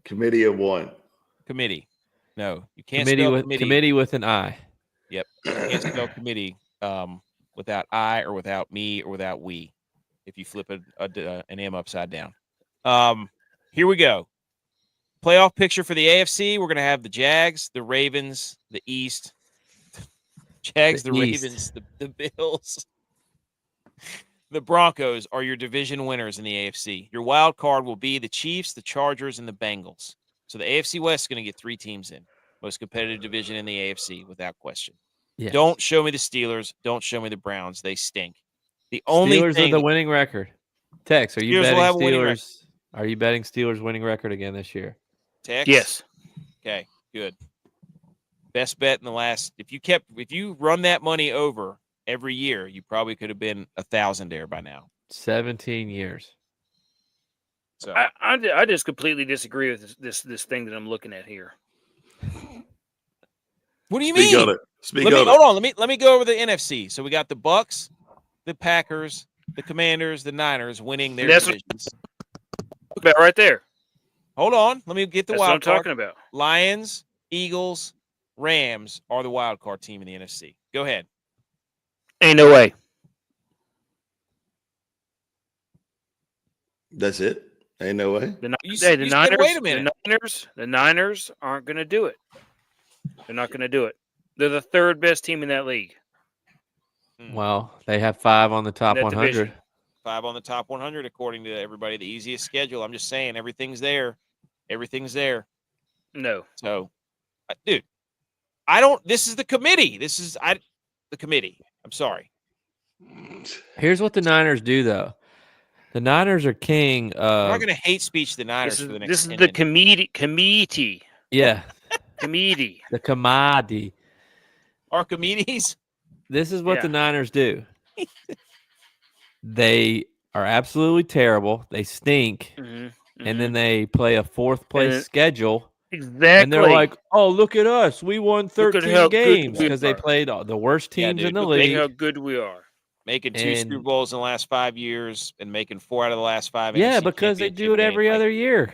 Committee of 1. Committee. No, you can't spell committee. Committee with an I. Yep. You can't spell committee without I or without me or without we. If you flip an M upside down. Here we go. Playoff picture for the AFC. We're going to have the Jags, the Ravens, the East. Jags, the Ravens, the Bills. The Broncos are your division winners in the AFC. Your wild card will be the Chiefs, the Chargers, and the Bengals. So the AFC West is going to get 3 teams in. Most competitive division in the AFC, without question. Yes. Don't show me the Steelers. Don't show me the Browns. They stink. The only Steelers thing are the winning record. Tex, are you betting Steelers? Are you betting Steelers winning record again this year? Tex? Yes. Okay, good. Best bet in the last. If you run that money over every year, you probably could have been 1,000 there by now. 17 years. So I just completely disagree with this thing that I'm looking at here. what do you Speak mean? on it. Speak on it. Hold on. Let me go over the NFC. So we got the Bucks, the Packers, the Commanders, the Niners winning their divisions. About right there. Hold on. Let me get the That's what I'm wild card. talking about. Lions, Eagles, Rams are the wild card team in the NFC. Go ahead. Ain't no way. That's it. Ain't no way. The Niners. Wait a minute. The Niners aren't going to do it. They're not going to do it. They're the third best team in that league. Well, they have 5 on the top 100. Division. 5 on the top 100, according to everybody. The easiest schedule. I'm just saying, everything's there. Everything's there. No. So, dude, I don't. This is the committee. The committee. I'm sorry. Here's what the Niners do, though. The Niners are king I'm of. not going to hate speech the Niners for the next. This is the committee. Yeah. Committee. The commodity. Archimedes. This is what the Niners do. They are absolutely terrible. They stink. And then they play a 4th place schedule. Exactly. And they're like, oh, look at us. We won 13 games because they are. played the worst teams in the league. Look how good we are. Making 2 Super Bowls in the last 5 years and making 4 out of the last 5. Yeah, NFC because they do it every games. other year.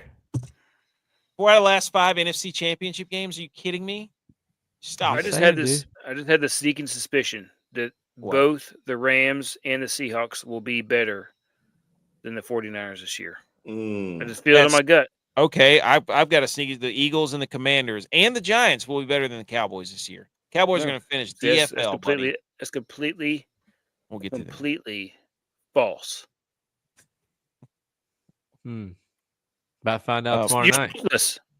4 out of the last 5 NFC championship games. Are you kidding me? Stop. I just had the sneaking suspicion that both the Rams and the Seahawks will be better than the 49ers this year. I just feel it in my gut. Okay, I've got to sneak the Eagles and the Commanders and the Giants will be better than the Cowboys this year. Cowboys are going to finish DFL. That's completely. We'll get to that. Completely false. About to find out tomorrow night.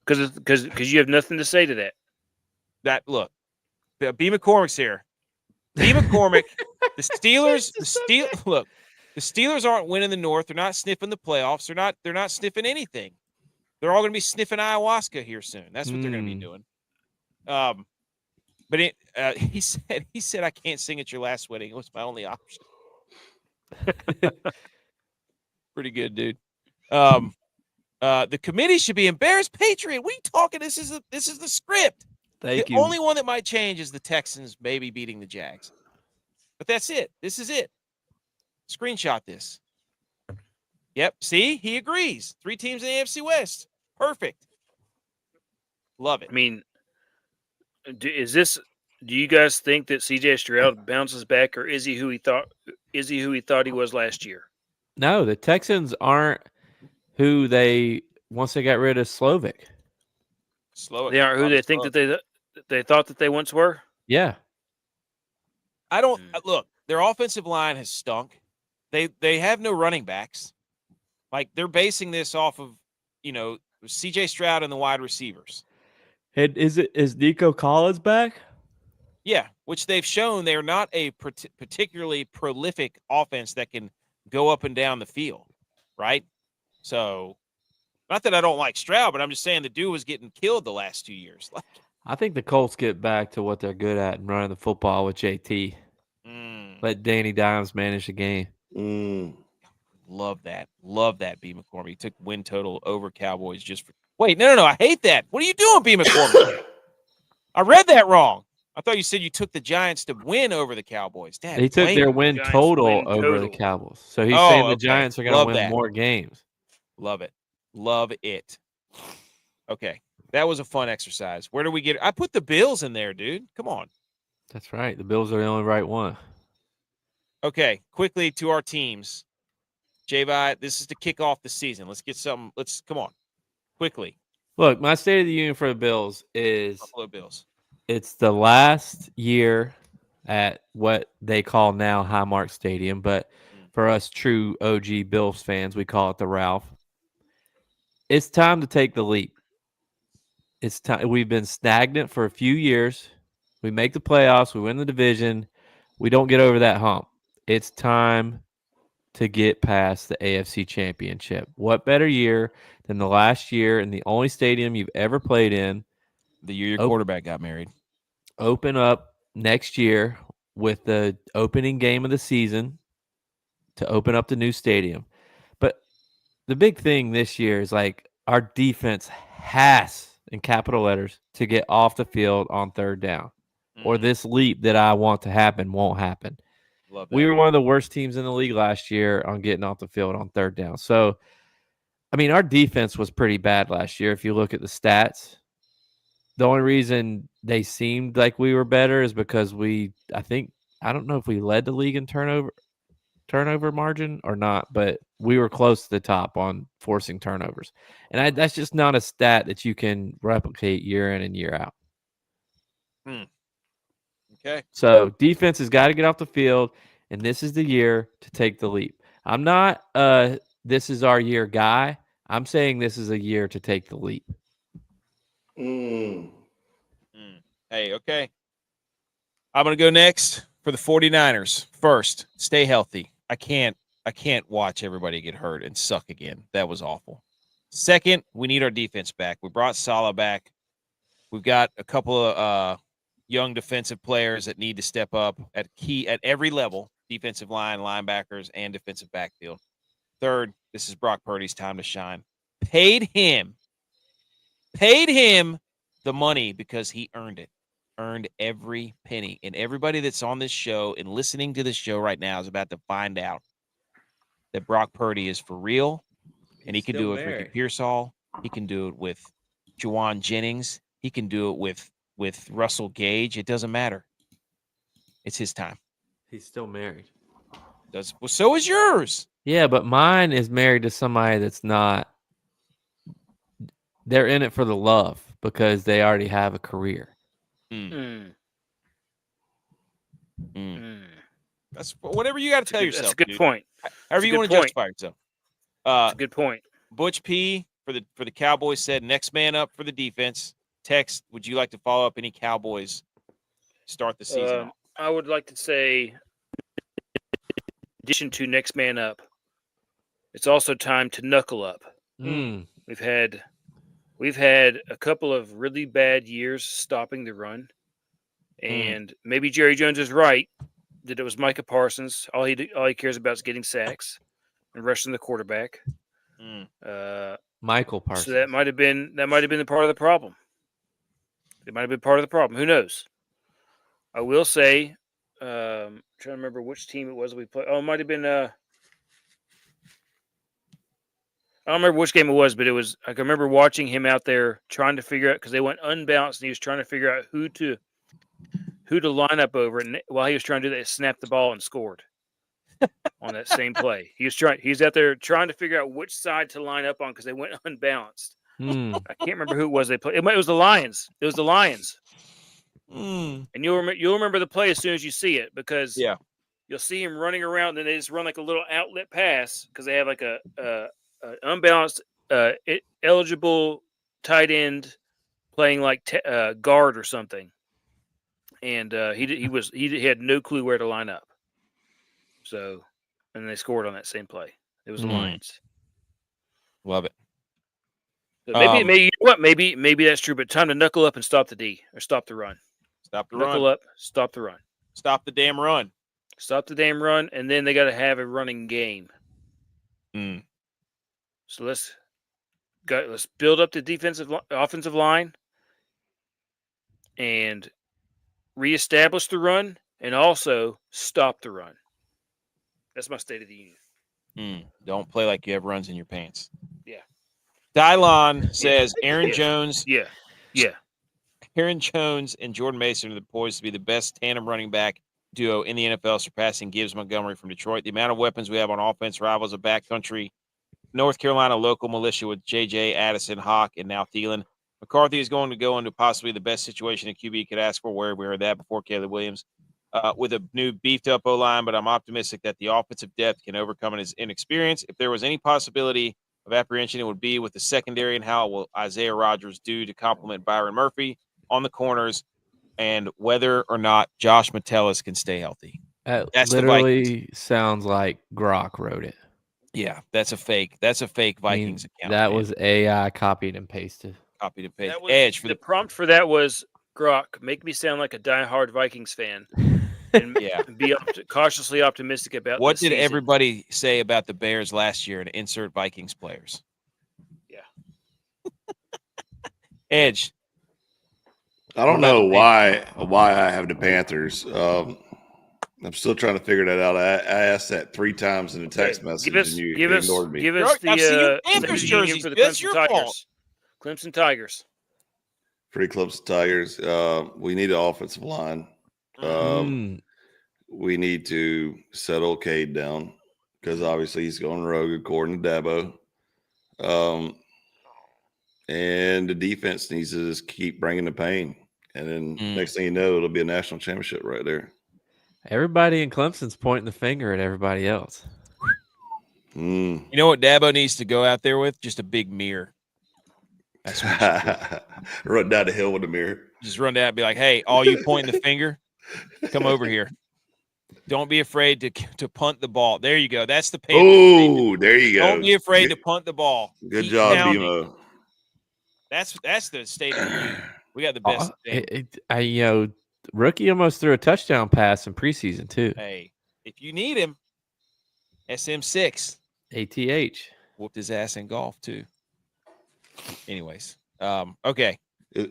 Because you have nothing to say to that. Look, B. McCormick's here. B. McCormick, the Steelers. Look, the Steelers aren't winning the North. They're not sniffing the playoffs. They're not sniffing anything. They're all going to be sniffing ayahuasca here soon. That's what they're going to be doing. But he said I can't sing at your last wedding. It was my only option. Pretty good, dude. The committee should be embarrassed. Patriot, what are you talking? This is the script. Thank you. The only one that might change is the Texans maybe beating the Jags. But that's it. This is it. Screenshot this. Yep. See, he agrees. 3 teams in the AFC West. Perfect. Love it. I mean, do you guys think that CJ Stroud bounces back, or is he who he thought he was last year? No, the Texans aren't who they once they got rid of Slovic. They aren't who they think that they thought that they once were. Yeah. I don't look. Their offensive line has stunk. They have no running backs. Like they're basing this off of CJ Stroud and the wide receivers. Is Nico Collins back? Yeah, which they've shown they're not a particularly prolific offense that can go up and down the field, right? So, not that I don't like Stroud, but I'm just saying the dude was getting killed the last 2 years. I think the Colts get back to what they're good at and running the football with JT. Let Danny Dimes manage the game. Love that. Love that, B. McCormick. He took win total over Cowboys just for – wait, no. I hate that. What are you doing, B. McCormick? I read that wrong. I thought you said you took the Giants to win over the Cowboys. Dad, he took their win total over the Cowboys. So he's saying the Giants are going to win more games. Love it. Love it. Okay. That was a fun exercise. Where do we get – I put the Bills in there, dude. Come on. That's right. The Bills are the only right one. Okay. Quickly to our teams. J-Vi, this is to kick off the season. Let's get something. Come on. Quickly. Look, my State of the Union for the Bills is Buffalo Bills. It's the last year at what they call now Highmark Stadium, but for us true OG Bills fans, we call it the Ralph. It's time to take the leap. It's time. We've been stagnant for a few years. We make the playoffs. We win the division. We don't get over that hump. It's time to get past the AFC Championship. What better year than the last year in the only stadium you've ever played in? The year your quarterback got married. open up next year with the opening game of the season to open up the new stadium. But the big thing this year is like our defense has, in capital letters, to get off the field on third down, or this leap that I want to happen won't happen. Love that. We were one of the worst teams in the league last year on getting off the field on third down. So, I mean, our defense was pretty bad last year. If you look at the stats, the only reason they seemed like we were better is because I don't know if we led the league in turnover margin or not, but we were close to the top on forcing turnovers. And that's just not a stat that you can replicate year in and year out. Okay. So defense has got to get off the field, and this is the year to take the leap. I'm not this is our year guy. I'm saying this is a year to take the leap. Mm. Hey, okay. I'm going to go next for the 49ers. First, stay healthy. I can't watch everybody get hurt and suck again. That was awful. Second, we need our defense back. We brought Salah back. We've got a couple of young defensive players that need to step up at every level, defensive line, linebackers, and defensive backfield. Third, this is Brock Purdy's time to shine. Paid him the money because he earned it. Earned every penny. And everybody that's on this show and listening to this show right now is about to find out that Brock Purdy is for real. And he can do it with Ricky Pearsall. He can do it with Juwan Jennings. He can do it with Russell Gage. It doesn't matter. It's his time. He's still married. Well, so is yours. Yeah, but mine is married to somebody that's not. They're in it for the love because they already have a career. That's whatever you got to tell yourself. That's a good dude. point. However you want to justify yourself. That's a good point. Butch P for the Cowboys said next man up for the defense. Text, would you like to follow up any Cowboys start the season off? I would like to say, in addition to next man up, it's also time to knuckle up. We've had a couple of really bad years stopping the run, and maybe Jerry Jones is right that it was Micah Parsons. All he cares about is getting sacks and rushing the quarterback. Michael Parsons. So that might have been the part of the problem. It might have been part of the problem. Who knows? I will say, trying to remember which team it was we played. Oh, it might have been. I don't remember which game it was, but it was. I can remember watching him out there trying to figure out because they went unbalanced, and he was trying to figure out who to line up over. And while he was trying to do that, he snapped the ball and scored on that same play. He was out there trying to figure out which side to line up on because they went unbalanced. I can't remember who it was they played. It was the Lions. It was the Lions. And you'll remember the play as soon as you see it because you'll see him running around and then they just run like a little outlet pass because they have like a unbalanced eligible tight end playing like guard or something, and he had no clue where to line up. So, and they scored on that same play. It was the Lions. Love it. So maybe you know what? Maybe that's true. But time to knuckle up and stop the D or stop the run. Stop the run. Knuckle up. Stop the run. Stop the damn run. Stop the damn run, and then they got to have a running game. So let's build up the offensive line, and reestablish the run, and also stop the run. That's my State of the Union. Don't play like you have runs in your pants. Yeah. Dylon says Aaron Jones. Yeah. Aaron Jones and Jordan Mason are poised to be the best tandem running back duo in the NFL, surpassing Gibbs Montgomery from Detroit. The amount of weapons we have on offense rivals a backcountry North Carolina local militia with J.J., Addison, Hawk, and now Thielen. McCarthy is going to go into possibly the best situation a QB could ask for, where we heard that before Caleb Williams, with a new beefed-up O-line, but I'm optimistic that the offensive depth can overcome his inexperience. If there was any possibility of apprehension, it would be with the secondary and how will Isaiah Rodgers do to complement Byron Murphy on the corners, and whether or not Josh Metellus can stay healthy. That literally sounds like Grok wrote it. Yeah, that's a fake. That's a fake Vikings account. That was AI copied and pasted. Copied and pasted. Edge for the prompt for that was Grok, make me sound like a diehard Vikings fan, and Yeah. be cautiously optimistic about What this did season. everybody say about the Bears last year and insert Vikings players? Yeah. Edge. I don't What about know the why I have the Panthers. I'm still trying to figure that out. I asked that 3 times in the text message, and you ignored me. Give us I've seen your the Panthers state union jerseys. for the That's Clemson your Tigers. fault. Clemson Tigers. Pretty close to Tigers. We need an offensive line. We need to settle Cade down because obviously he's going rogue according to Dabo. And the defense needs to just keep bringing the pain. And then next thing you know, it'll be a national championship right there. Everybody in Clemson's pointing the finger at everybody else. You know what Dabo needs to go out there with? Just a big mirror. That's what he should do. Run down the hill with a mirror. Just run down and be like, hey, all you pointing the finger, come over here. Don't be afraid to punt the ball. There you go. That's the Panthers. Oh, there you go. Don't be afraid to punt the ball. Good Keep job, pounding. BMO. That's the state of the union. We got the best thing. Rookie almost threw a touchdown pass in preseason too. Hey, if you need him, SM6. ATH. Whooped his ass in golf too. Anyways, okay.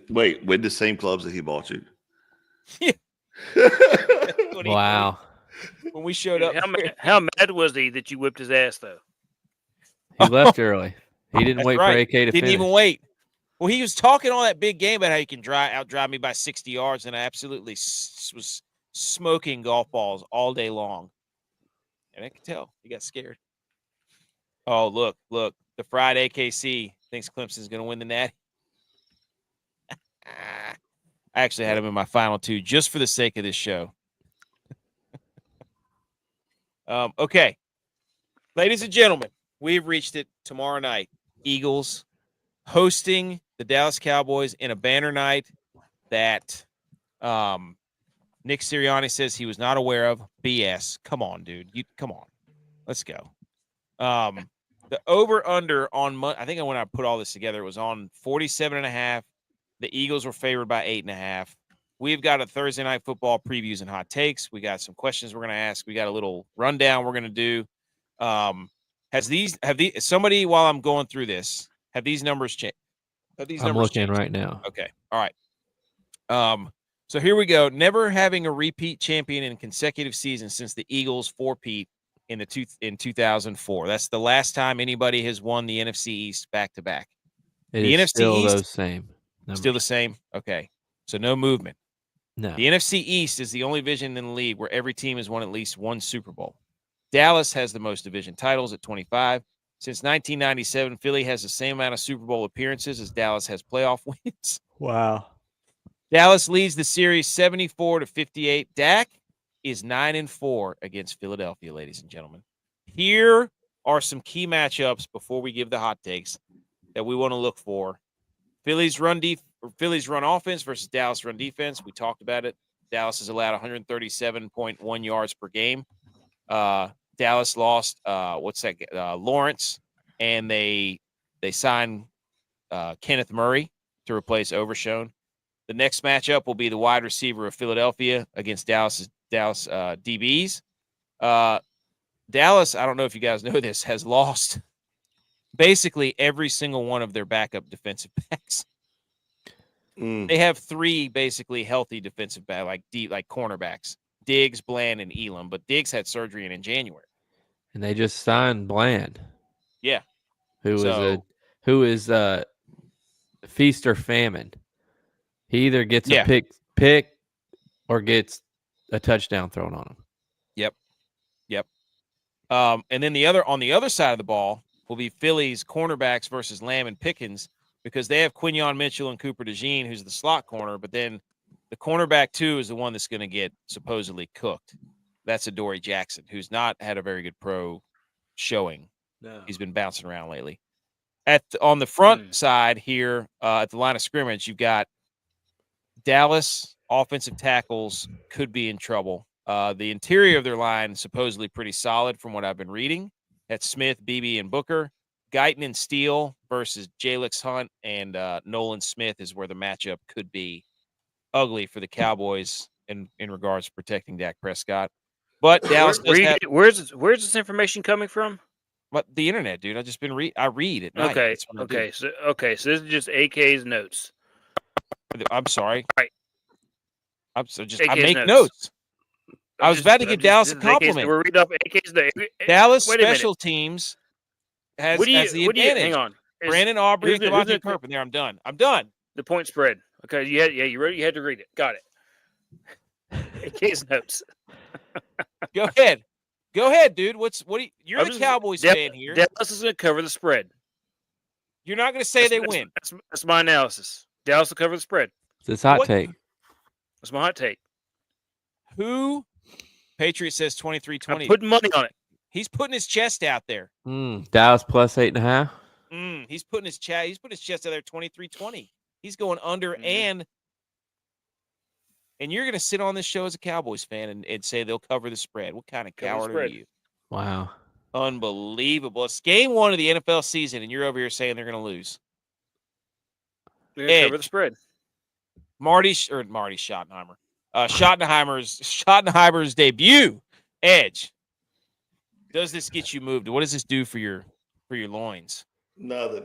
Wait, with the same clubs that he bought you? Yeah. Wow. When we showed up, How mad was he that you whipped his ass though? He left early. He didn't That's wait right. for AK to Didn't finish. even wait. Well, he was talking all that big game about how he can outdrive me by 60 yards, and I absolutely was smoking golf balls all day long. And I could tell he got scared. Oh, look. The fried AKC thinks Clemson's going to win the Natty. I actually had him in my final 2 just for the sake of this show. Okay. Ladies and gentlemen, we've reached it tomorrow night. Eagles hosting the Dallas Cowboys in a banner night that Nick Sirianni says he was not aware of. BS. Come on, dude. Come on. Let's go. The over-under on I think when I put all this together, it was on 47.5. The Eagles were favored by 8.5. We've got a Thursday night football previews and hot takes. We got some questions we're going to ask. We got a little rundown we're going to do. Somebody, while I'm going through this, have these numbers changed? I'm looking right now. Okay. All right. So here we go. Never having a repeat champion in consecutive seasons since the Eagles four-peat in 2004. That's the last time anybody has won the NFC East back-to-back. The NFC still East, those same numbers. Still the same? Okay. So no movement. No. The NFC East is the only division in the league where every team has won at least one Super Bowl. Dallas has the most division titles at 25. Since 1997, Philly has the same amount of Super Bowl appearances as Dallas has playoff wins. Wow. Dallas leads the series 74-58. Dak is 9-4 against Philadelphia, ladies and gentlemen. Here are some key matchups before we give the hot takes that we want to look for. Philly's run offense versus Dallas run defense. We talked about it. Dallas has allowed 137.1 yards per game. Dallas lost Lawrence, and they signed Kenneth Murray to replace Overshown. The next matchup will be the wide receiver of Philadelphia against Dallas DBs. Dallas, I don't know if you guys know this, has lost basically every single one of their backup defensive backs. They have 3 basically healthy defensive back, like cornerbacks: Diggs, Bland, and Elam. But Diggs had surgery in January, and they just signed Bland. Yeah, who is feast or famine. He either gets a pick or gets a touchdown thrown on him. Yep. And then on the other side of the ball will be Philly's cornerbacks versus Lamb and Pickens, because they have Quinyon Mitchell and Cooper DeJean, who's the slot corner, but then the cornerback 2 is the one that's going to get supposedly cooked. That's Adoree Jackson, who's not had a very good pro showing. No. He's been bouncing around lately. On the front side here, at the line of scrimmage, you've got Dallas offensive tackles could be in trouble. The interior of their line supposedly pretty solid from what I've been reading. That's Smith, Beebe, and Booker. Guyton and Steele versus Jalix Hunt and Nolan Smith is where the matchup could be. ugly for the Cowboys in regards to protecting Dak Prescott. But Dallas does have where's this information coming from? the internet, dude. I've just been I read at night. Okay, That's what I do. So this is just AK's notes. I'm sorry. Right. I AK's make notes. I was about to give Dallas a AK's, compliment. we're reading off AK's Dallas wait a minute. special teams has What do the you advantage. hang on? Brandon Aubrey and who's Devontae Kirpin. There, I'm done. I'm done. The point spread. Okay, you ready? You had to read it. Got it. AK's notes. Go ahead, dude. You're the Cowboys fan here. Dallas is going to cover the spread. You're not going to say they win. That's my analysis. Dallas will cover the spread. It's hot take. That's my hot take. Who? Patriots says 23-20. I'm putting money on it. He's putting his chest out there. Dallas plus 8.5. He's putting his chest out there 23-20. He's going under and you're going to sit on this show as a Cowboys fan and say they'll cover the spread. What kind of coward are you? Wow. Unbelievable. It's game 1 of the NFL season, and you're over here saying they're going to lose. They're going to cover the spread. Marty Schottenheimer. Schottenheimer's debut. Edge. Does this get you moved? What does this do for your loins? Nothing.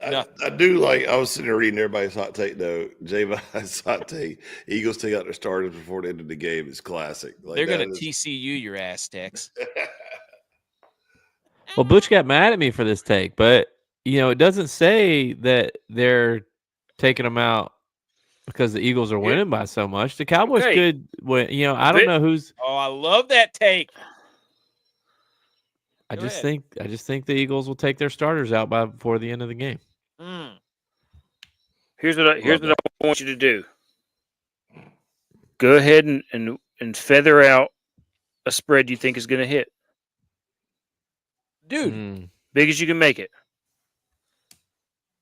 I do like. I was sitting there reading everybody's hot take though. J-Vi's hot take. Eagles take out their starters before the end of the game is classic. Like, they're going to TCU your Aztecs. Well, Butch got mad at me for this take, but it doesn't say that they're taking them out because the Eagles are winning by so much. The Cowboys could win. I don't know who's. Oh, I love that take. I just think the Eagles will take their starters out before the end of the game. Here's what I want you to do. Go ahead and feather out a spread you think is going to hit. Dude, big as you can make it.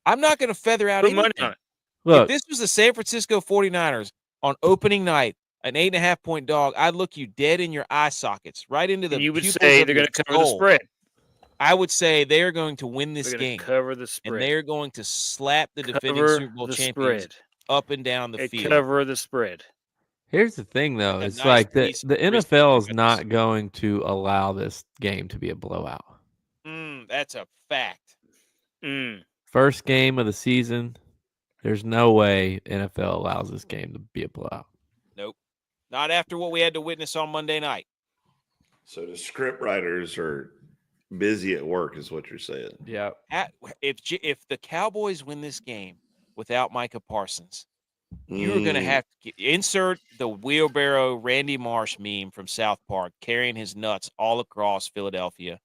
I'm not going to feather out anything. Money on it. Look, if this was the San Francisco 49ers on opening night, an 8.5-point dog, I'd look you dead in your eye sockets, right into the. And you would say they're going to cover the spread. I would say they are going to win this game. Cover the spread, and they are going to slap the defending Super Bowl champions up and down the field. Cover the spread. Here's the thing, though. It's like the NFL is not going to allow this game to be a blowout. That's a fact. First game of the season. There's no way NFL allows this game to be a blowout. Nope. Not after what we had to witness on Monday night. So the script writers are busy at work is what you're saying. Yeah. If the Cowboys win this game without Micah Parsons, you're going to have to insert the wheelbarrow Randy Marsh meme from South Park carrying his nuts all across Philadelphia.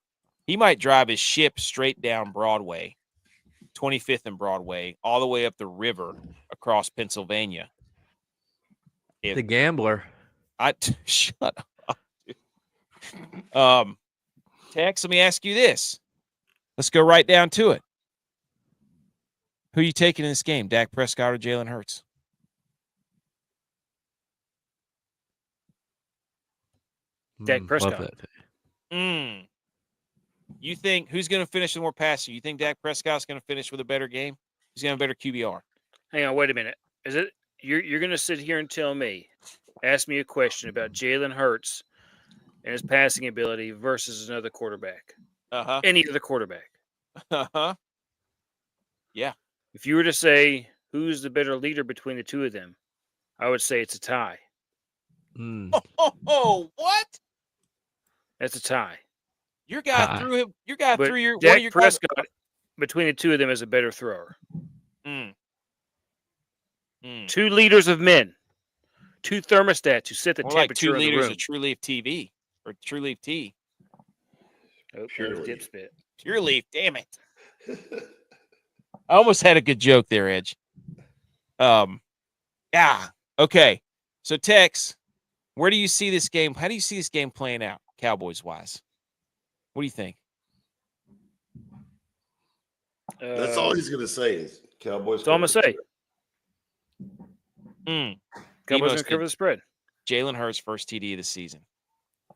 He might drive his ship straight down Broadway, 25th and Broadway, all the way up the river across Pennsylvania. The gambler. Shut up. Dude. Tex, let me ask you this. Let's go right down to it. Who are you taking in this game, Dak Prescott or Jalen Hurts? Dak Prescott. You think who's going to finish with more passing? You think Dak Prescott's going to finish with a better game? He's going to have a better QBR. Hang on, wait a minute. Is it you're going to sit here and tell me, ask me a question about Jalen Hurts and his passing ability versus another quarterback? Any other quarterback? Yeah. If you were to say who's the better leader between the two of them, I would say it's a tie. Oh, what? That's a tie. Your guy threw him. Your guy threw your Dak one of your Prescott between the two of them is a better thrower. Two leaders of men, two thermostats who set the temperature like 2 of the liters room. of True Leaf TV or True Leaf tea. Oh, Pure Leaf. dip spit. Pure Leaf, damn it! I almost had a good joke there, Edge. Yeah. Okay. So Tex, where do you see this game? How do you see this game playing out, Cowboys wise? What do you think? That's all he's going to say is Cowboys. That's all I'm going to say. Cowboys going to cover the spread. Jalen Hurts' first TD of the season.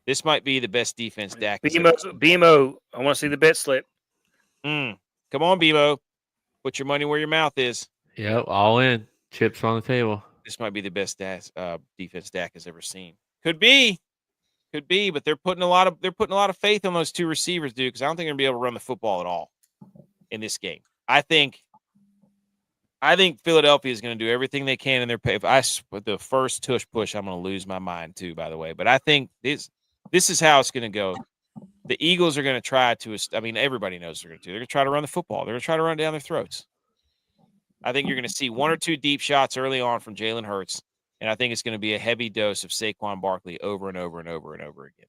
This might be the best defense Dak has BMO, I want to see the bet slip. Come on, BMO. Put your money where your mouth is. Yep, all in. Chips on the table. this might be the best defense Dak has ever seen. Could be, but they're putting a lot of faith on those two receivers, dude. Because I don't think they're gonna be able to run the football at all in this game. I think Philadelphia is going to do everything they can in their pay. The first tush push, I'm going to lose my mind too, by the way. But I think this is how it's going to go. The Eagles are going to try to. I mean, everybody knows they're going to do. They're going to try to run the football. They're going to try to run it down their throats. I think you're going to see one or two deep shots early on from Jalen Hurts, and I think it's going to be a heavy dose of Saquon Barkley over and over and over and over again.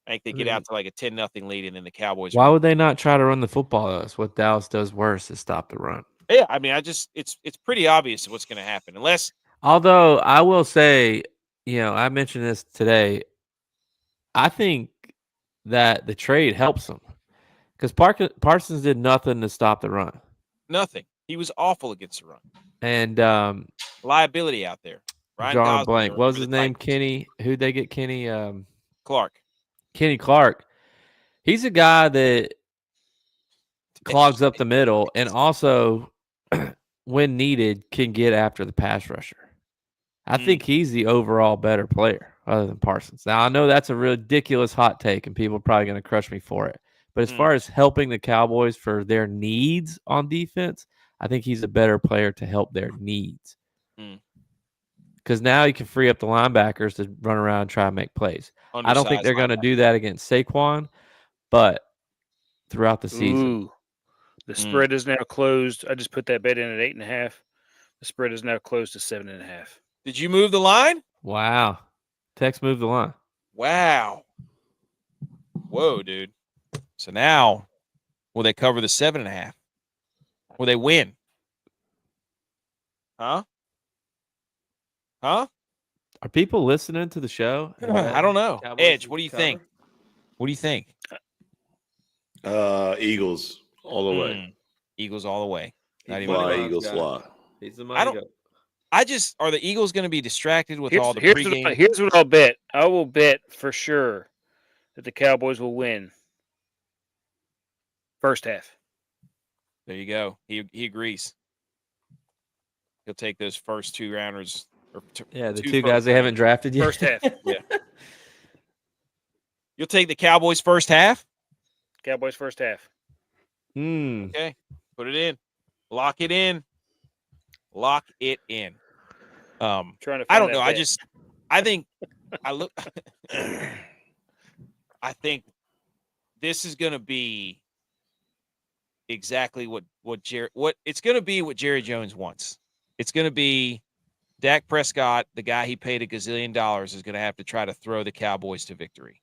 I think they get out to like a 10-0 lead, and then the Cowboys. Why would they not try to run the football? That's what Dallas does worse is stop the run. Yeah, I mean, it's pretty obvious what's going to happen. Although I will say, I mentioned this today. I think that the trade helps them because Parsons did nothing to stop the run. Nothing. He was awful against the run. And liability out there. Ryan Gosling, blank. What was his name? Kenny. Who'd they get? Kenny Clark. Kenny Clark. He's a guy that clogs up the middle and also, when needed, can get after the pass rusher. I think he's the overall better player other than Parsons. Now, I know that's a ridiculous hot take, and people are probably going to crush me for it. But as far as helping the Cowboys for their needs on defense, I think he's a better player to help their needs. Because now you can free up the linebackers to run around and try and make plays. I don't think they're going to do that against Saquon, but throughout the season. Ooh. The spread is now closed. I just put that bet in at 8.5. The spread is now closed to 7.5. Did you move the line? Wow. Tex moved the line. Wow. Whoa, dude. So now, will they cover the 7.5? Will they win? Huh? Are people listening to the show? I don't know. Cowboys Edge, what do you think? What do you think? Eagles all the way. Eagles all the way. Not even fly, Eagles fly. He's the money guy. Are the Eagles going to be distracted with all the pregame? Here's what I'll bet. I will bet for sure that the Cowboys will win first half. There you go. He agrees. He'll take those first two rounders. The two guys they haven't drafted yet. First half. Yeah. You'll take the Cowboys first half? Cowboys first half. Okay. Put it in. Lock it in. Lock it in. Trying to I don't know. I think I think this is going to be exactly what it's going to be what Jerry Jones wants. It's going to be Dak Prescott, the guy he paid $1 gazillion, is going to have to try to throw the Cowboys to victory.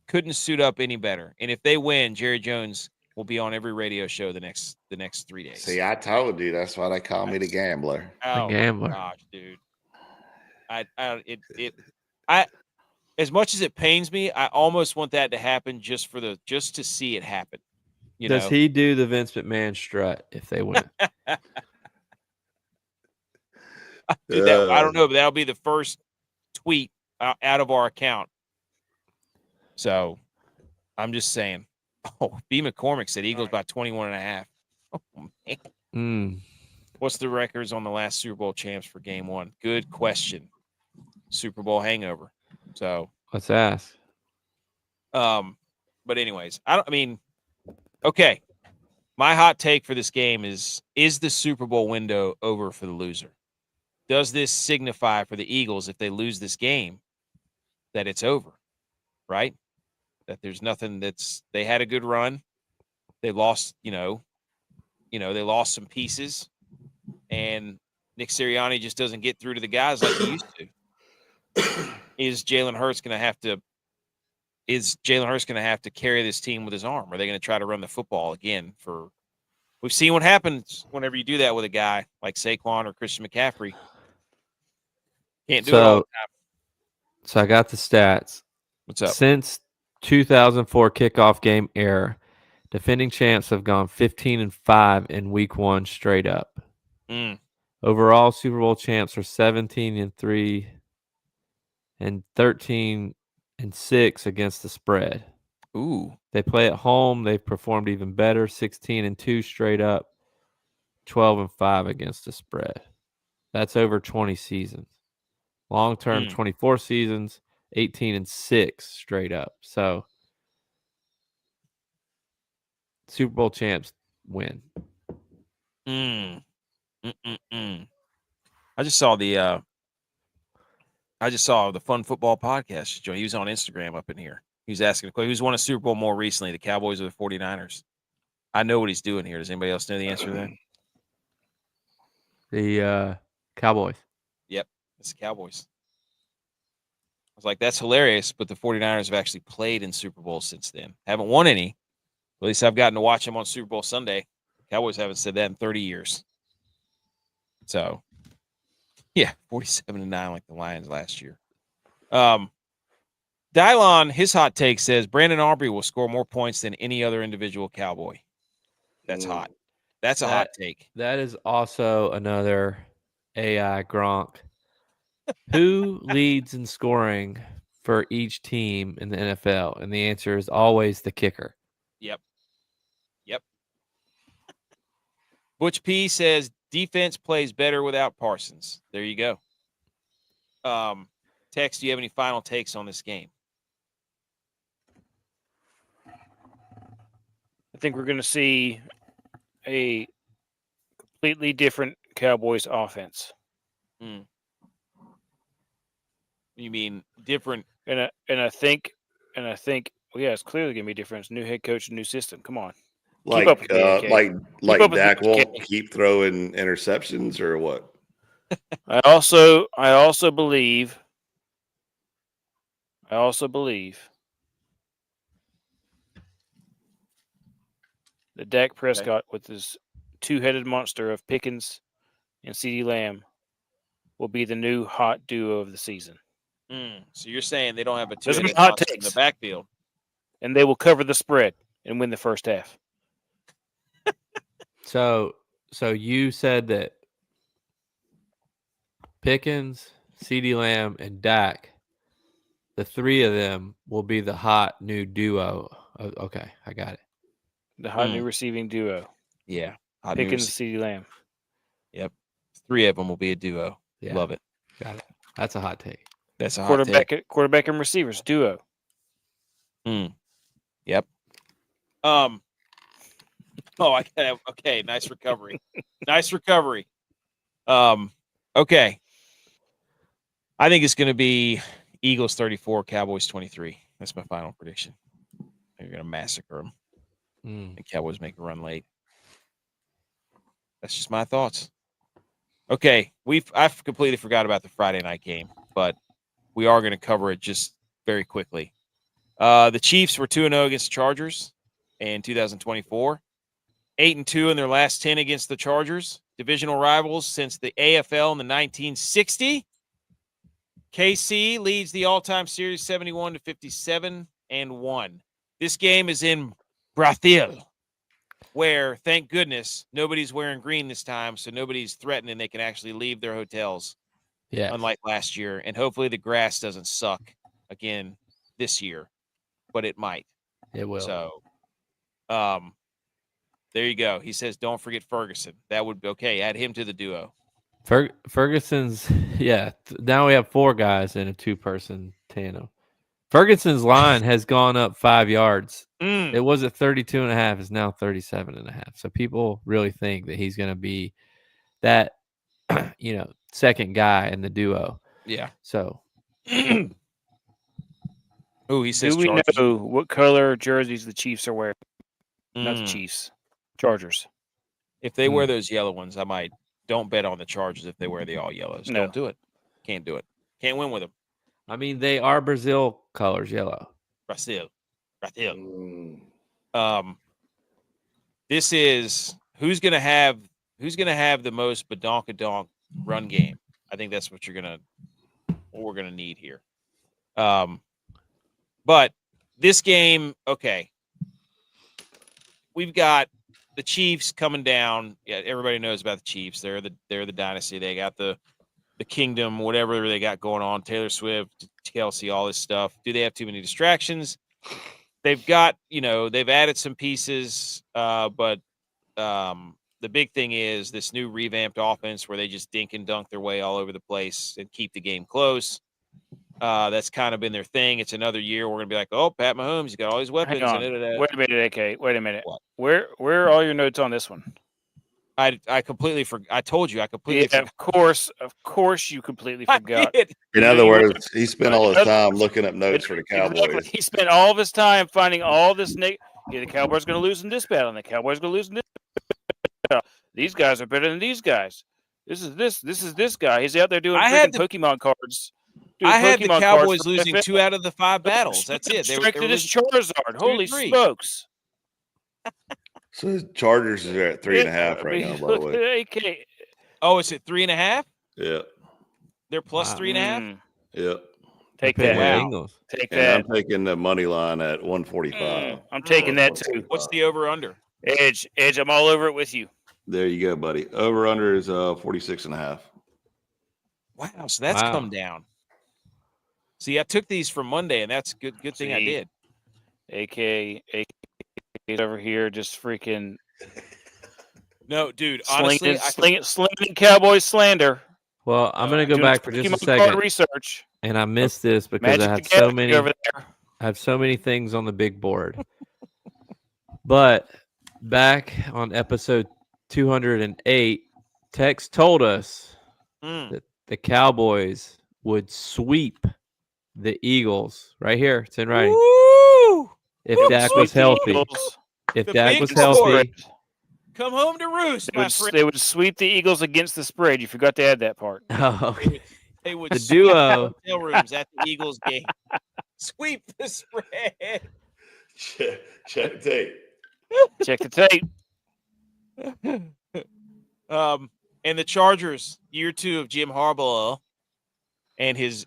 Couldn't suit up any better. And if they win, Jerry Jones will be on every radio show the next 3 days. See, I told you that's why they call me the gambler. Oh, the gambler. My gosh, dude. As much as it pains me, I almost want that to happen just to see it happen. Does he do the Vince McMahon strut if they win? Dude, I don't know, but that'll be the first tweet out of our account. So I'm just saying. Oh, B. McCormick said Eagles by 21.5. Oh, man. What's the records on the last Super Bowl champs for game one? Good question. Super Bowl hangover. So let's ask. But anyways, okay. My hot take for this game is the Super Bowl window over for the loser? Does this signify for the Eagles, if they lose this game, that it's over, right? That there's nothing they had a good run. They lost, they lost some pieces, and Nick Sirianni just doesn't get through to the guys like he used to. Is Jalen Hurts going to have to carry this team with his arm? Are they going to try to run the football again? We've seen what happens whenever you do that with a guy like Saquon or Christian McCaffrey. Can't do it all the time. So I got the stats. What's up? Since 2004 kickoff game era, defending champs have gone 15-5 in week one straight up. Overall, Super Bowl champs are 17-3 and 13-6 against the spread. Ooh. They play at home. They've performed even better, 16-2 straight up, 12-5 against the spread. That's over 20 seasons. Long term, 24 seasons, 18-6 straight up. So Super Bowl champs win. I just saw the Fun Football Podcast. He was on Instagram up in here. He was asking a question. Who's won a Super Bowl more recently, the Cowboys or the 49ers? I know what he's doing here. Does anybody else know the answer to that? The Cowboys. Yep, it's the Cowboys. I was like, that's hilarious, but the 49ers have actually played in Super Bowls since then. Haven't won any. At least I've gotten to watch them on Super Bowl Sunday. Cowboys haven't said that in 30 years. So, yeah, 47-9 like the Lions last year. Dylon, his hot take says Brandon Aubrey will score more points than any other individual Cowboy. That's hot. That's a hot take. That is also another AI Gronk. Who leads in scoring for each team in the NFL? And the answer is always the kicker. Yep. Butch P says defense plays better without Parsons. There you go. Tex, do you have any final takes on this game? I think we're going to see a completely different Cowboys offense. You mean different? And I think, well, yeah, it's clearly going to be different. It's new head coach, new system. Come on. Like up with me, okay? Dak won't keep throwing interceptions or what? I also believe that Dak Prescott with his two-headed monster of Pickens and CeeDee Lamb will be the new hot duo of the season. So you're saying they don't have a Those are two-headed hot monster in takes. the backfield, and they will cover the spread and win the first half. So you said that Pickens, CeeDee Lamb, and Dak, the three of them will be the hot new duo. Okay, I got it. The hot new receiving duo. Yeah. Pickens, CeeDee Lamb. Yep. Three of them will be a duo. Yeah. Love it. Got it. That's a hot take. That's a hot take. Quarterback and receivers duo. Yep. Okay. Nice recovery. Okay. I think it's going to be Eagles 34, Cowboys 23. That's my final prediction. You're going to massacre them. And Cowboys make a run late. That's just my thoughts. Okay, I've completely forgot about the Friday night game, but we are going to cover it just very quickly. The Chiefs were 2-0 against the Chargers in 2024. 8-2 in their last 10 against the Chargers. Divisional rivals since the AFL in the 1960. KC leads the all-time series 71-57 and 1. This game is in Brasil, where, thank goodness, nobody's wearing green this time, so nobody's threatening they can actually leave their hotels, unlike last year. And hopefully the grass doesn't suck again this year, but it might. It will. So, there you go. He says, don't forget Ferguson. That would be okay. Add him to the duo. Ferguson's, now we have four guys in a two-person tandem. Ferguson's line has gone up 5 yards. It was at 32.5. It's now 37.5. So people really think that he's going to be that, second guy in the duo. Yeah. So. He says do we know what color jerseys the Chiefs are wearing? Not the Chiefs. Chargers. If they wear those yellow ones, I might. Don't bet on the Chargers if they wear the all yellows. No. Don't do it. Can't do it. Can't win with them. I mean, they are Brazil colors, yellow. Brasil. This is who's gonna have the most badonkadonk run game. I think that's what we're gonna need here. But this game, okay. We've got the Chiefs coming down. Yeah, everybody knows about the Chiefs. They're the dynasty. They got the kingdom, whatever they got going on. Taylor Swift, Kelsey, all this stuff. Do they have too many distractions? They've got, they've added some pieces, but the big thing is this new revamped offense where they just dink and dunk their way all over the place and keep the game close. That's kind of been their thing. It's another year we're gonna be like, oh, Pat Mahomes, he's got all these weapons. Hang on. And Wait a minute, AK. Wait a minute. What? Where are all your notes on this one? I completely forgot. I told you I completely Yeah, forgot. of course, you completely forgot. In other words, he spent all his time looking up notes for the Cowboys. Exactly. He spent all of his time finding all this. The Cowboys are going to lose in this battle, and the Cowboys are going to lose in this battle. These guys are better than these guys. This is this guy. He's out there doing Pokemon cards. I had the Cowboys losing 2 out of the 5 battles. That's it. They were this Charizard. Holy smokes! So the Chargers are at 3.5 right now, by the way. AK. Oh, it's at 3.5? Yeah. They're plus 3.5? Yeah. Take Depends that. on the Bengals. Take And that. I'm taking the money line at 145. I'm taking that too. What's the over-under? Edge, I'm all over it with you. There you go, buddy. Over under is 46.5. Wow, so that's come down. See, I took these from Monday, and that's good thing I did. AK over here just freaking No, dude, honestly, slinging Cowboys slander. Well, I'm going to go back for just a second. Research. And I missed this because I had so many things on the big board. But back on episode 208, Tex told us that the Cowboys would sweep the Eagles. Right here, it's in writing. Woo! If Dak was healthy. If Dak was healthy. Come home to roost, they would sweep the Eagles against the spread. You forgot to add that part. Oh, okay. They would the duo hotel rooms at the Eagles game. Sweep the spread. Check the tape. Check the tape. And the Chargers, year 2 of Jim Harbaugh and his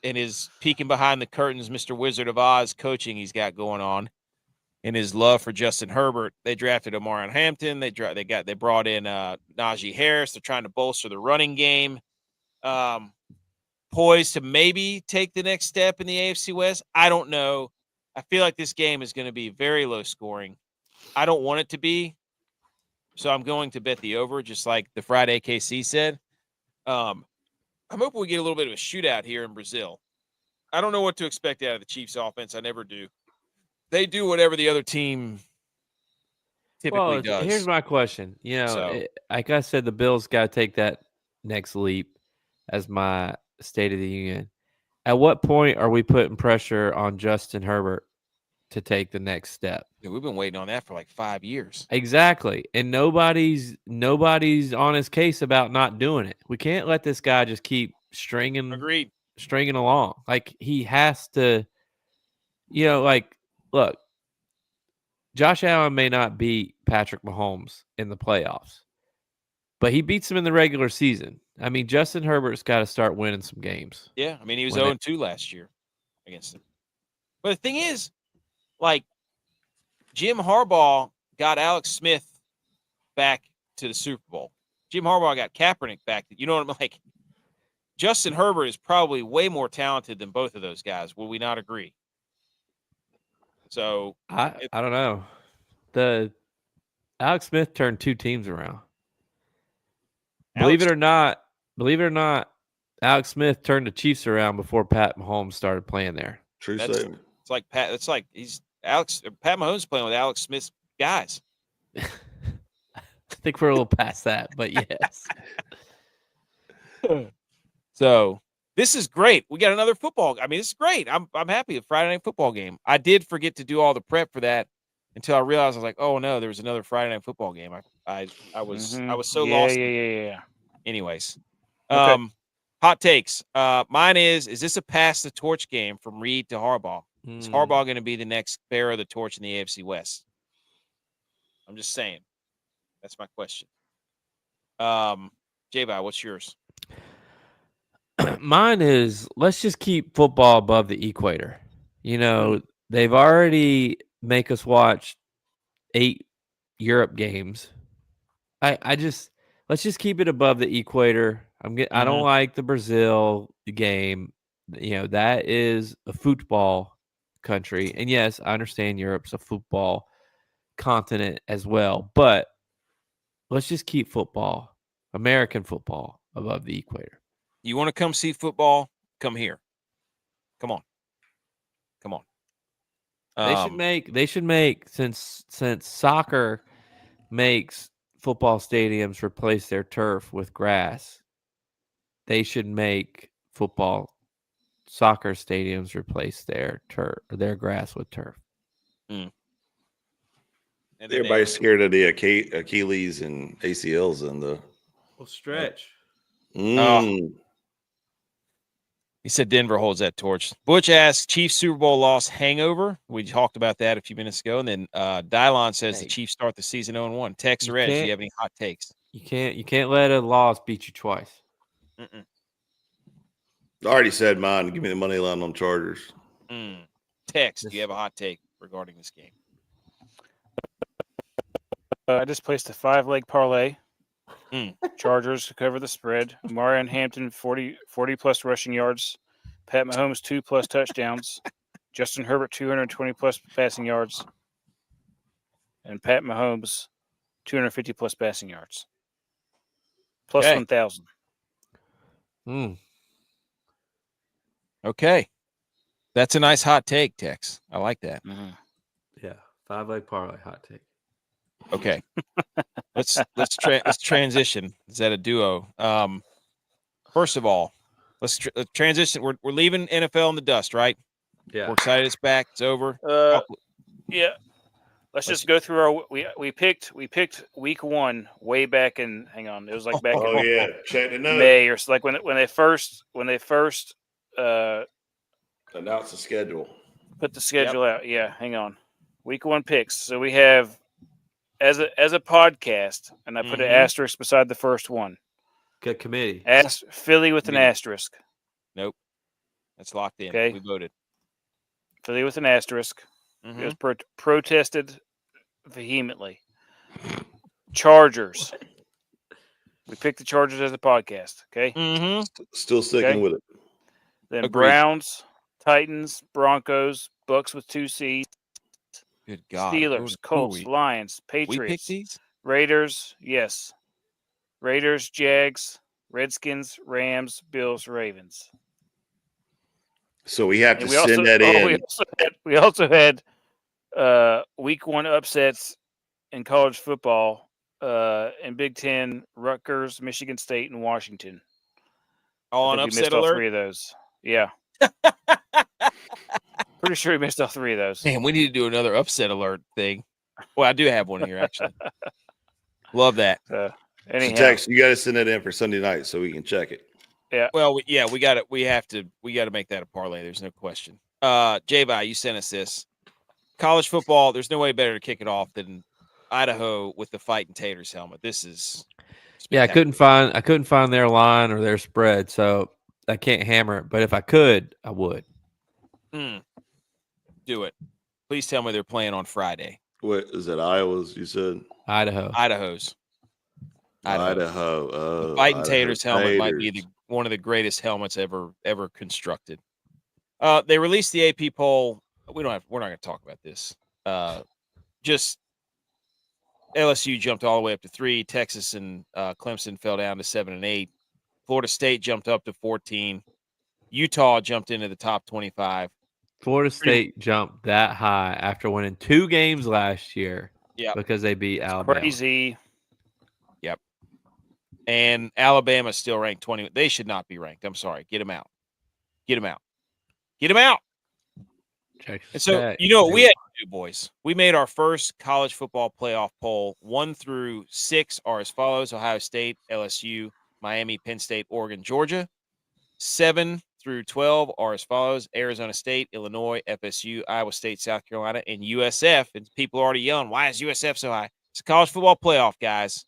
peeking behind the curtains, Mr. Wizard of Oz coaching he's got going on, and his love for Justin Herbert. They drafted Omarion Hampton. They brought in Najee Harris. They're trying to bolster the running game. Poised to maybe take the next step in the AFC West. I don't know. I feel like this game is going to be very low scoring. I don't want it to be. So I'm going to bet the over, just like the Friday KC said. I'm hoping we get a little bit of a shootout here in Brazil. I don't know what to expect out of the Chiefs offense. I never do. They do whatever the other team typically does. Here's my question. Like I said, the Bills got to take that next leap as my State of the Union. At what point are we putting pressure on Justin Herbert to take the next step? Yeah, we've been waiting on that for like 5 years. Exactly. And nobody's on his case about not doing it. We can't let this guy just keep stringing along. Like, he has to, look, Josh Allen may not beat Patrick Mahomes in the playoffs, but he beats him in the regular season. I mean, Justin Herbert's got to start winning some games. Yeah, I mean, he was 0-2 last year against him. But the thing is, like, Jim Harbaugh got Alex Smith back to the Super Bowl. Jim Harbaugh got Kaepernick back. You know what I'm like? Justin Herbert is probably way more talented than both of those guys. Will we not agree? So I don't know. The Alex Smith turned 2 teams around. Believe it or not, Alex Smith turned the Chiefs around before Pat Mahomes started playing there. True statement. It's like Pat. It's like Pat Mahomes playing with Alex Smith's guys. I think we're a little past that, but yes. So this is great. We got another football. I mean, this is great. I'm happy with Friday Night Football game. I did forget to do all the prep for that until I realized I was like, oh no, there was another Friday Night Football game. I was so lost. Yeah. Anyways, Okay. hot takes. Mine is this a pass the torch game from Reed to Harbaugh? Is Harbaugh going to be the next bearer of the torch in the AFC West? I'm just saying. That's my question. J-Vi, what's yours? Mine is, let's just keep football above the equator. They've already make us watch 8 Europe games. Let's just keep it above the equator. I don't like the Brazil game. That is a football country. And yes, I understand Europe's a football continent as well, but let's just keep football, American football, above the equator. You want to come see football? Come here. Come on. They should make since soccer makes football stadiums replace their turf with grass. They should make soccer stadiums replace their grass with turf. And Everybody's scared of the Achilles and ACLs and the stretch. He said Denver holds that torch. Butch asks, Chiefs Super Bowl loss hangover. We talked about that a few minutes ago. And then Dylon says the Chiefs start the season 0-1. Tex or Ed, do you have any hot takes? You can't let a loss beat you twice. I already said mine. Give me the money line on Chargers. Tex, do you have a hot take regarding this game? I just placed a 5-leg parlay. Chargers to cover the spread. Marion Hampton 40 plus rushing yards. Pat Mahomes 2+ touchdowns. Justin Herbert 220 plus passing yards. And Pat Mahomes 250 plus passing yards. Plus 1,000. Okay. That's a nice hot take, Tex. I like that. Yeah, 5-leg parlay hot take. Okay. Let's transition. Is that a duo? First of all, let's transition. We're leaving NFL in the dust, right? Yeah. We're excited it's back. It's over. Yeah. Let's just go through our we picked week 1 way back in it was like back in check the note. May or so, like when they first announced the schedule. Put the schedule out. Yeah, hang on. Week 1 picks. So we have as a podcast, and I put an asterisk beside the first one. Good committee. Philly with an asterisk. Nope. That's locked in. Okay. We voted. Philly with an asterisk. It was protested vehemently. Chargers. We picked the Chargers as a podcast. Okay. Still sticking with it. Then Agreed. Browns, Titans, Broncos, Bucks with 2 seeds. Good God. Steelers, Colts, Lions, Patriots. We picked these? Raiders, yes. Raiders, Jags, Redskins, Rams, Bills, Ravens. So we have to send that in. We also had week 1 upsets in college football in Big Ten, Rutgers, Michigan State, and Washington. All on upset missed alert? All 3 of those. Yeah. Pretty sure we missed all 3 of those. Man, we need to do another upset alert thing. Well, I do have one here, actually. Love that. Anyhow. So Tex, you got to send that in for Sunday night so we can check it. Yeah. Well, we got it. We got to make that a parlay. There's no question. J-Vi, you sent us this. College football, there's no way better to kick it off than Idaho with the Fighting Taters helmet. This is I couldn't find their line or their spread, so I can't hammer it. But if I could, I would. Do it. Please tell me they're playing on Friday. What is it? Iowa's? You said Idaho's. Idaho. The Fighting Taters helmet might be one of the greatest helmets ever constructed. They released the AP poll. We're not going to talk about this. Just LSU jumped all the way up to 3. Texas and Clemson fell down to 7 and 8. Florida State jumped up to 14. Utah jumped into the top 25. Florida State jumped that high after winning 2 games last year. Yeah, because they beat Alabama. Crazy. Yep. And Alabama still ranked 20. They should not be ranked. I'm sorry. Get them out. Get them out. Get them out. And so, you know what we had to do, boys? We made our first college football playoff poll. 1 through 6 are as follows: Ohio State, LSU, Miami, Penn State, Oregon, Georgia. 7 through 12 are as follows: Arizona State, Illinois, FSU, Iowa State, South Carolina, and USF. And people are already yelling, why is USF so high? It's a college football playoff, guys.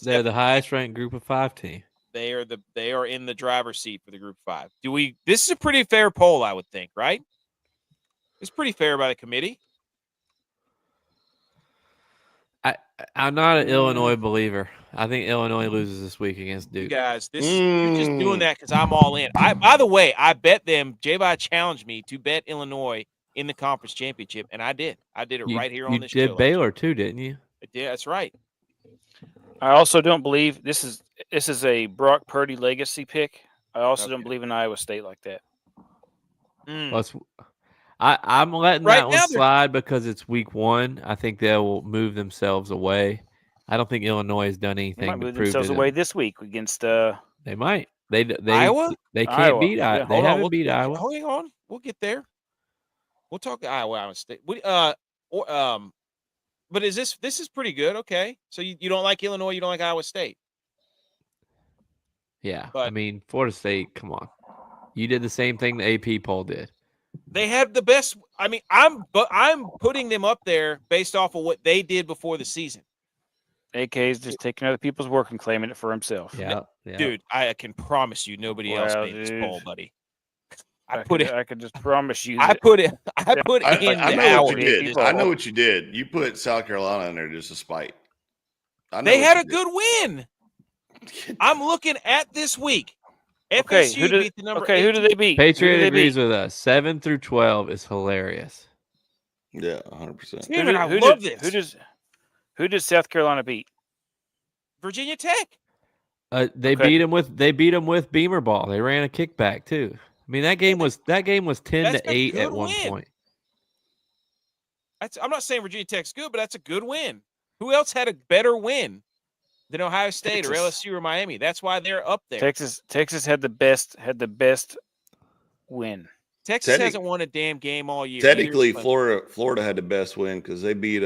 They're the highest ranked group of 5 team. They are in the driver's seat for the group 5. This is a pretty fair poll, I would think, right? It's pretty fair by the committee. I'm not an Illinois believer. I think Illinois loses this week against Duke. You guys, you're just doing that because I'm all in. By the way, I bet them. J-Vi challenged me to bet Illinois in the conference championship, and I did. I did it right here on this show. You did Baylor too, didn't you? I did. That's right. I also don't believe this is a Brock Purdy legacy pick. I also don't Okay. believe in Iowa State like that. Well, I'm letting Right that now one they're- slide because it's week 1. I think they will move themselves away. I don't think Illinois has done They anything might to move prove themselves to away them. this week against They might. They Iowa? can't Iowa, beat Iowa. yeah. They Hold on, haven't beat Iowa. Hold on, we'll get there. We'll talk Iowa State. But is this is pretty good? Okay, so you don't like Illinois, you don't like Iowa State. Yeah, But- I mean, Florida State. Come on, you did the same thing the AP poll did. They had the best. I mean, I'm putting them up there based off of what they did before the season. AK is just taking other people's work and claiming it for himself. Yeah, Dude, I can promise you nobody else Well, made this dude. poll, buddy. I could just promise you. I that- put in I the know hour. what you did. people. I know what you did. You put South Carolina in there just to spite. I know They what had you a did. good win. I'm looking at this week. Okay, FSU beat the number. who do they beat? Patriot Who do they agrees beat? with us. 7 through 12 is hilarious. Yeah, 100%. Damn it, I love this. Who did South Carolina beat? Virginia Tech. They Okay. beat them with Beamer ball. They ran a kickback too. I mean, that game was 10 That's to a 8 at good one win. point. I'm not saying Virginia Tech's good, but that's a good win. Who else had a better win than Ohio State or Texas. LSU or Miami? That's why they're up there. Texas had the best win. Texas hasn't won a damn game all year. Technically, Neither has Florida had the best win because they beat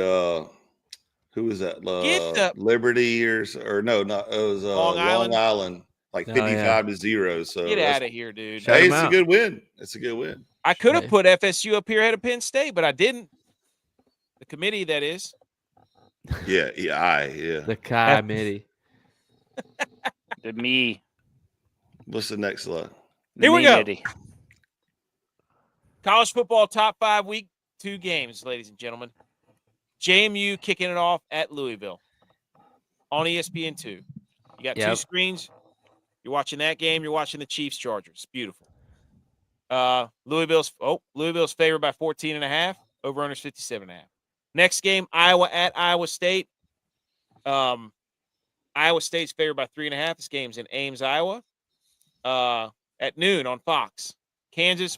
who was that? Get the- Liberty or no, not it was Long Island? like Oh, yeah. 55-0. So Get that's- out of here, dude. Shut Hey, 'em it's a out. good win. It's a good win. I could have Hey. put FSU up here ahead of Penn State, but I didn't. The committee, that is. Yeah. The committee. The me. What's the next slide? Here we go. Mitty. College football top 5 week 2 games, ladies and gentlemen. JMU kicking it off at Louisville on ESPN2. You got 2 Yep. screens. You're watching that game. You're watching the Chiefs Chargers. Beautiful. Louisville's favored by 14.5. Over unders 57.5. Next game, Iowa at Iowa State. Iowa State's favored by 3.5. This game's in Ames, Iowa. At noon on Fox. Kansas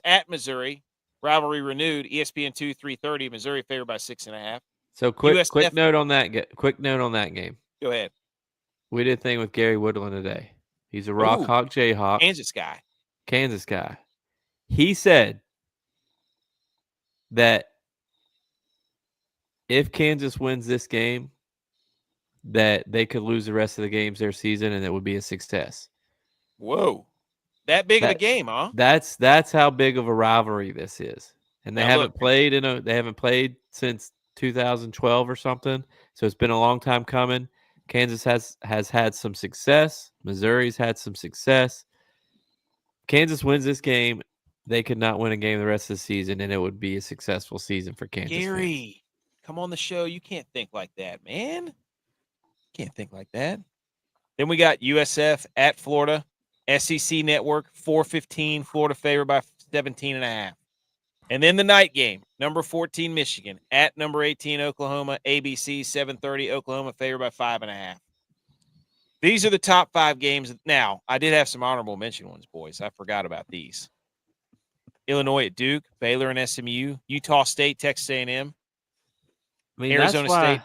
at Missouri. Rivalry renewed. ESPN2 3:30. Missouri favored by 6.5. So quick USF note on that. Quick note on that game. Go ahead. We did a thing with Gary Woodland today. He's a Rock Ooh. Hawk Jayhawk, Kansas guy. He said that if Kansas wins this game, that they could lose the rest of the games their season, and it would be a success. Whoa. That big of a game, huh? That's how big of a rivalry this is. And they Now, haven't look. played since 2012 or something. So it's been a long time coming. Kansas has had some success. Missouri's had some success. Kansas wins this game, they could not win a game the rest of the season, and it would be a successful season for Kansas. Gary, come on the show. You can't think like that, man. Can't think like that. Then we got USF at Florida. SEC Network, 4:15. Florida favored by 17.5. And then the night game, number 14 Michigan at number 18 Oklahoma. ABC 7:30. Oklahoma favored by 5.5. These are the top 5 games. Now, I did have some honorable mention ones, boys. I forgot about these. Illinois at Duke, Baylor and SMU, Utah State, Texas A&M, I mean, Arizona State.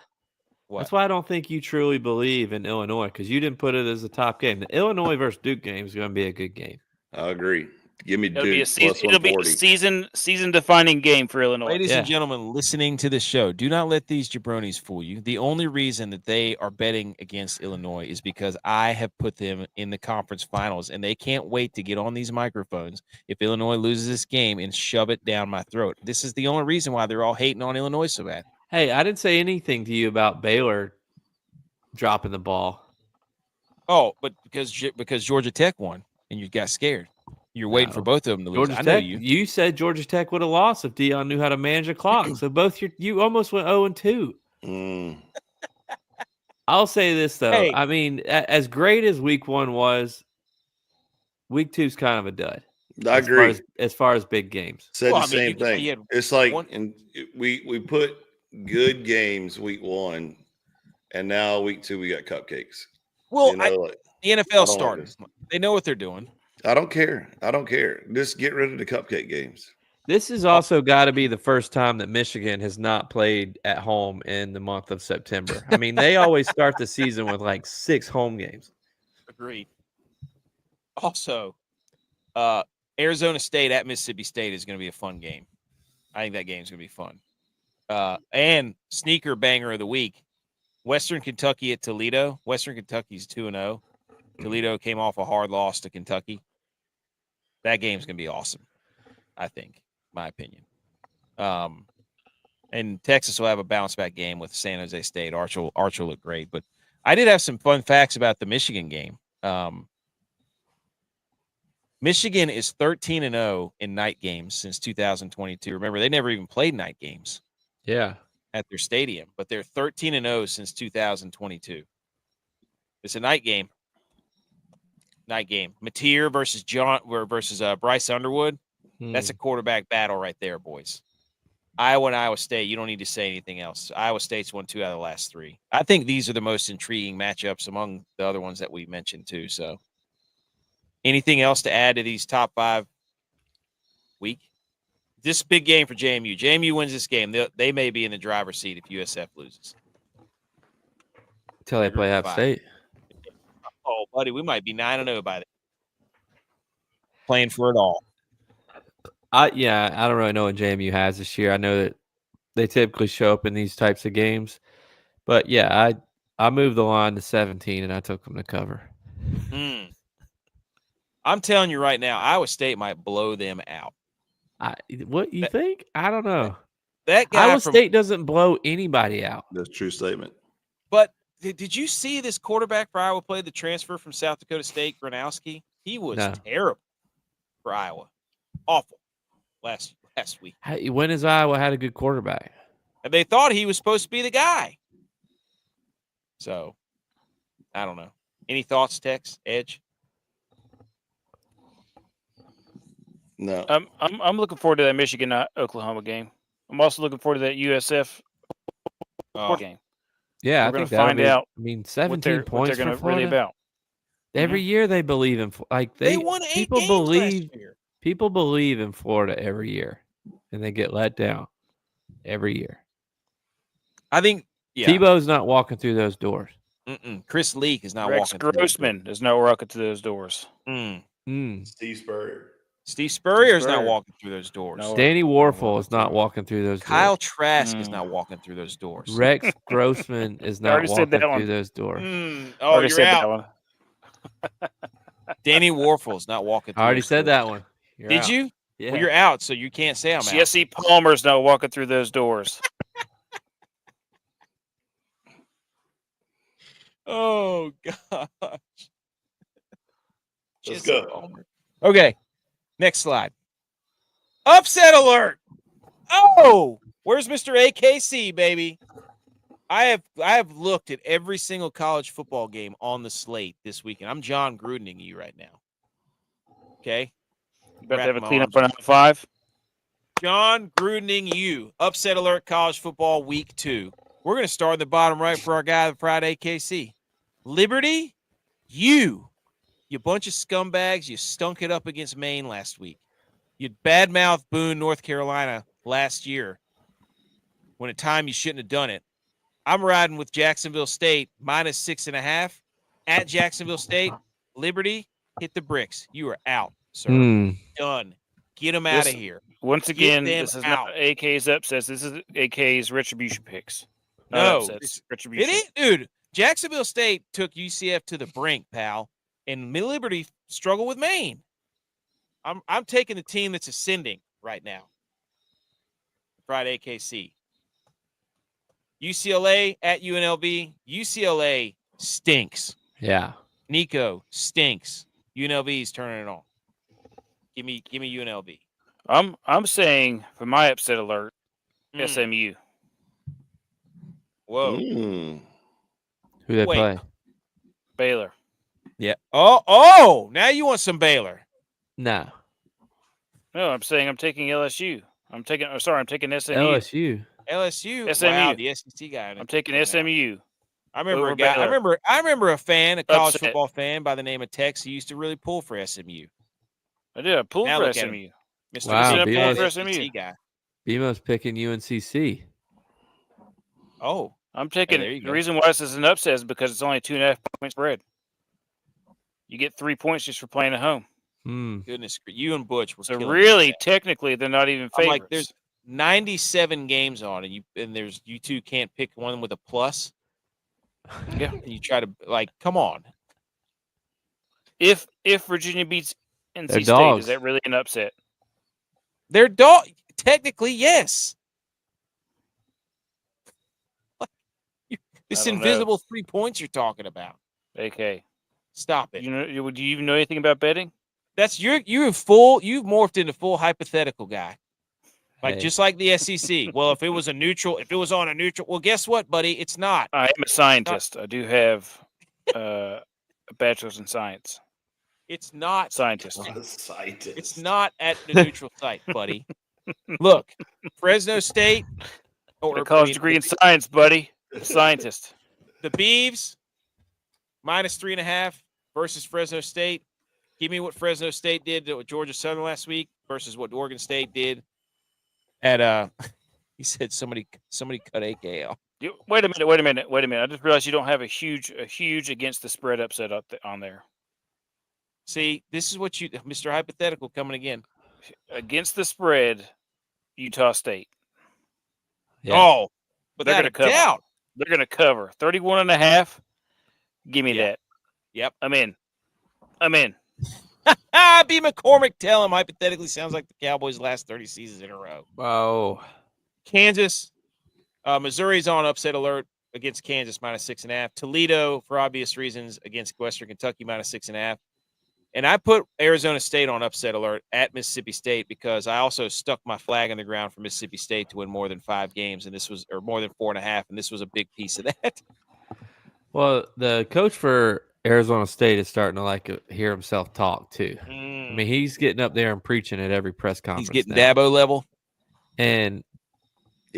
What? That's why I don't think you truly believe in Illinois, because you didn't put it as a top game. The Illinois versus Duke game is going to be a good game. I agree. Give me It'll be a Duke season. plus It'll be a 140. season defining game for Illinois. Ladies Yeah. and gentlemen, listening to the show, do not let these jabronis fool you. The only reason that they are betting against Illinois is because I have put them in the conference finals, and they can't wait to get on these microphones if Illinois loses this game and shove it down my throat. This is the only reason why they're all hating on Illinois so bad. Hey, I didn't say anything to you about Baylor dropping the ball. Oh, but because Georgia Tech won and you got scared. You're waiting No. for both of them to lose. Georgia I know Tech. you. You said Georgia Tech would have lost if Dion knew how to manage a clock. So you almost went 0-2. I'll say this though. Hey. I mean, as great as week 1 was, week 2 is kind of a dud. I agree. As far as big games. Said Well, the I mean, same you thing. had It's like one- we put good games week 1, and now week 2 we got cupcakes. Well, You know, like, the I NFL don't started. like They know what they're doing. I don't care. Just get rid of the cupcake games. This has also got to be the first time that Michigan has not played at home in the month of September. I mean, they always start the season with like 6 home games. Agreed. Also, Arizona State at Mississippi State is going to be a fun game. I think that game's going to be fun. And sneaker banger of the week, Western Kentucky at Toledo. Western Kentucky's 2-0. Toledo came off a hard loss to Kentucky. That game's going to be awesome, I think, my opinion. And Texas will have a bounce-back game with San Jose State. Arch will look great. But I did have some fun facts about the Michigan game. Michigan is 13-0 in night games since 2022. Remember, they never even played night games. Yeah. At their stadium, but they're 13-0 since 2022. It's a night game. Mateer versus Bryce Underwood. That's a quarterback battle right there, boys. Iowa and Iowa State. You don't need to say anything else. Iowa State's won 2 out of the last 3. I think these are the most intriguing matchups among the other ones that we mentioned too. So, anything else to add to these top 5 week? This big game for JMU. JMU wins this game. They may be in the driver's seat if USF loses. Until they play App State. Oh, buddy, we might be 9-0 by then. Playing for it all. I don't really know what JMU has this year. I know that they typically show up in these types of games. But, yeah, I moved the line to 17, and I took them to cover. I'm telling you right now, Iowa State might blow them out. What you think? I don't know. That guy Iowa State doesn't blow anybody out. That's a true statement. But did you see this quarterback for Iowa play the transfer from South Dakota State, Gronowski? He was terrible for Iowa. Awful last week. When has Iowa had a good quarterback? And they thought he was supposed to be the guy. So, I don't know. Any thoughts, Tex, Edge? No. I'm looking forward to that Michigan Oklahoma game. I'm also looking forward to that USF game. Yeah, we're going to find out. I mean, 17 points what they're going to really about. Every year they believe in they won 8 games last year. People believe in Florida every year, and they get let down every year. I think Tebow's not walking through those doors. Chris Leak is not Rex walking. Grossman is not walking through those doors. Steve Spurrier. Steve Spurrier is not walking through those doors. No, Danny Warfel is not walking through those doors. Kyle Trask is not walking through those doors. Rex Grossman is not walking through those doors. Oh, you're out. Danny Warfel is not walking through I already said that one. Did you? Yeah. Well, you're out, so you can't say I'm out. Jesse Palmer's not walking through those doors. Oh, gosh. Let's go. Okay. Next slide. Upset alert. Oh, where's Mr. AKC, baby? I have looked at every single college football game on the slate this weekend. I'm John Grudening you right now. Okay? You about to have a cleanup on 5? John Grudening you. Upset alert college football week 2. We're going to start in the bottom right for our guy, the Friday AKC. Liberty, you bunch of scumbags, you stunk it up against Maine last week. You badmouthed Boone, North Carolina last year when at time you shouldn't have done it. I'm riding with Jacksonville State -6.5 at Jacksonville State. Liberty, hit the bricks. You are out, sir. Done. Get them out of here. Once again, this is not AK's upsets. This is AK's retribution picks. No, it's retribution. It is, dude. Jacksonville State took UCF to the brink, pal, and Liberty struggled with Maine. I'm taking the team that's ascending right now. Friday AKC. UCLA at UNLV. UCLA stinks. Yeah. Nico stinks. UNLV's turning it on. Give me UNLV. I'm saying for my upset alert, SMU. Whoa. Who they play? Baylor. Yeah. Oh, now you want some Baylor. No. No, I'm saying I'm taking LSU. I'm taking SMU. LSU. LSU. SMU. Wow, the SEC guy. I'm taking SMU. I remember a guy. I remember a fan, a college football fan by the name of Tex. He used to really pull for SMU. I did. I pulled Now for look at SMU. Mr. Wow, Big BMO's, SMU guy. BMO's picking UNCC. Oh, I'm taking there you the go. reason why this is an upset is because it's only 2.5 point spread. You get 3 points just for playing at home. Goodness, you and Butch was so killing really, technically, they're not even favorites. I'm like, there's 97 games on, and you two can't pick one with a plus. Yeah, and you try to come on. If Virginia beats NC State, dogs. is that really an upset? They're dog. Technically, yes. This invisible 3 points you're talking about. Okay, stop it. Do you even know anything about betting? That's you've morphed into full hypothetical guy. Just like the SEC. Well, if it was on a neutral, well, guess what, buddy? It's not. I am a scientist. I do have a bachelor's in science. It's not scientist. It's not at the neutral site, buddy. Look, Fresno State or college degree in science, buddy. Scientist. The Beavs -3.5 versus Fresno State. Give me what Fresno State did to Georgia Southern last week versus what Oregon State did at he said somebody cut AKL. Wait a minute. I just realized you don't have a huge against the spread upset on there. See, this is what Mr. Hypothetical coming again. Against the spread, Utah State. Yeah. Oh, but they're going to cover. They're going to cover 31.5. Give me that. Yep. I'm in. B. McCormick, tell him hypothetically sounds like the Cowboys' last 30 seasons in a row. Wow. Kansas, Missouri's on upset alert against Kansas -6.5. Toledo, for obvious reasons, against Western Kentucky -6.5. And I put Arizona State on upset alert at Mississippi State because I also stuck my flag in the ground for Mississippi State to win more than 5 games, and more than 4.5, and this was a big piece of that. Well, the coach for Arizona State is starting to hear himself talk too. I mean, he's getting up there and preaching at every press conference. He's getting Dabo level, and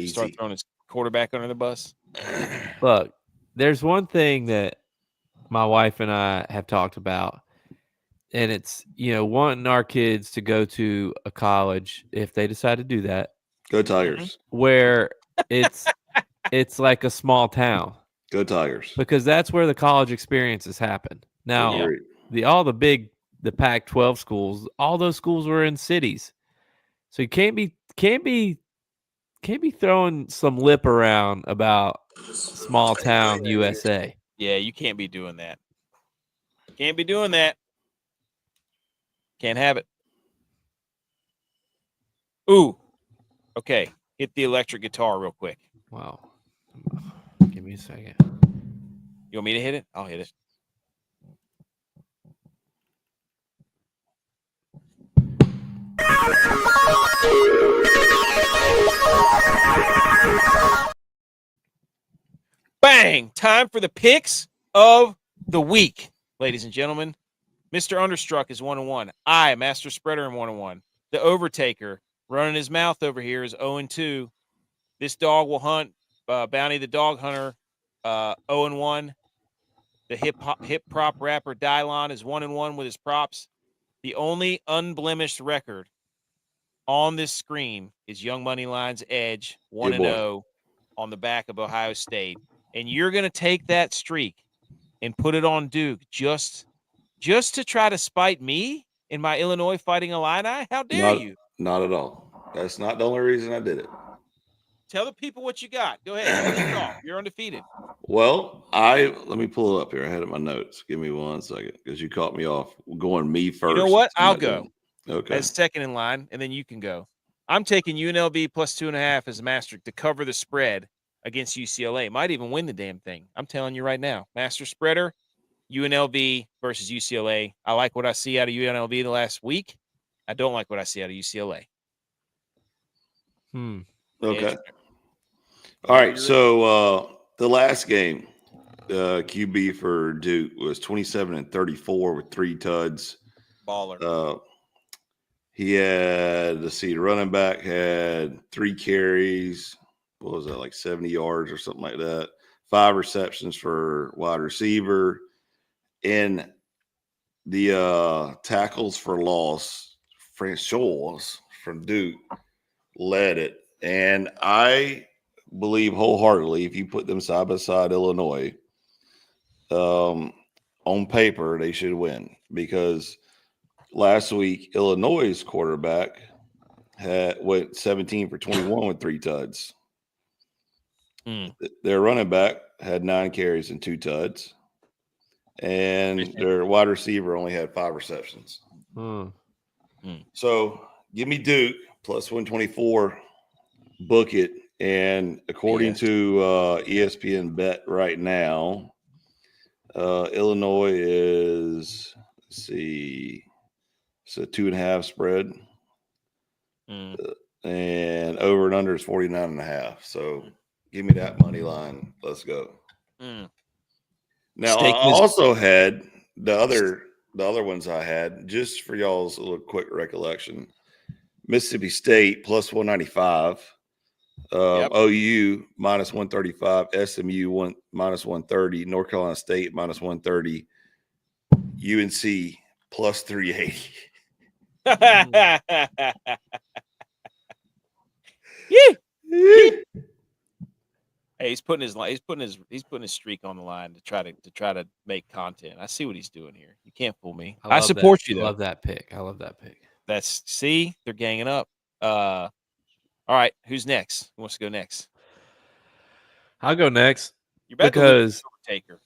start throwing his quarterback under the bus. Look, there's one thing that my wife and I have talked about, and it's wanting our kids to go to a college if they decide to do that. Go Tigers. Where it's like a small town. Go Tigers. Because that's where the college experiences happen. Now, the Pac-12 schools, all those schools were in cities. So you can't be throwing some lip around about small town USA. Yeah, you can't be doing that. Can't be doing that. Can't have it. Ooh. Okay. Hit the electric guitar real quick. Wow. Give me a second. You want me to hit it? I'll hit it. Bang! Time for the picks of the week, ladies and gentlemen. Mr. Understruck is 1-1. I, Master Spreader, am 1-1. The Overtaker, running his mouth over here, is 0-2. This dog will hunt. Bounty the Dog Hunter, 0-1. The hip prop rapper Dylon is 1-1 with his props. The only unblemished record on this screen is Young Money Line's Edge, 1-0 on the back of Ohio State. And you're going to take that streak and put it on Duke just to try to spite me in my Illinois Fighting Illini? How dare you? Not at all. That's not the only reason I did it. Tell the people what you got. Go ahead. You're undefeated. Well, let me pull it up here. I had it in my notes. Give me 1 second because you caught me off going me first. You know what? I'll go. Okay. As second in line, and then you can go. I'm taking UNLV +2.5 as Master to cover the spread against UCLA. Might even win the damn thing. I'm telling you right now. Master Spreader, UNLV versus UCLA. I like what I see out of UNLV the last week. I don't like what I see out of UCLA. Okay. All right. So the last game, QB for Duke was 27-34 with 3 tuds. Baller. He had, the running back had 3 carries. What was that, like 70 yards or something like that? 5 receptions for wide receiver. And the tackles for loss, Francois from Duke led it. And I believe wholeheartedly, if you put them side by side, Illinois, on paper, they should win, because last week Illinois' quarterback went 17 for 21 with 3 tuds. Their running back had 9 carries and 2 tuds, and their wide receiver only had 5 receptions. So give me Duke plus 124, book it. And according to ESPN Bet right now, Illinois is, let's see, it's a 2.5 spread. And over and under is 49.5. So give me that money line. Let's go. Now, I also had the other ones I had, just for y'all's little quick recollection. Mississippi State plus 195. OU minus 135, SMU minus 130, North Carolina State minus 130, UNC plus 380. Hey, he's putting his streak on the line to try to make content. I see what he's doing here. You can't fool me. I support you though. I love that pick. They're ganging up. All right, who's next? Who wants to go next? I'll go next. You better because Taker.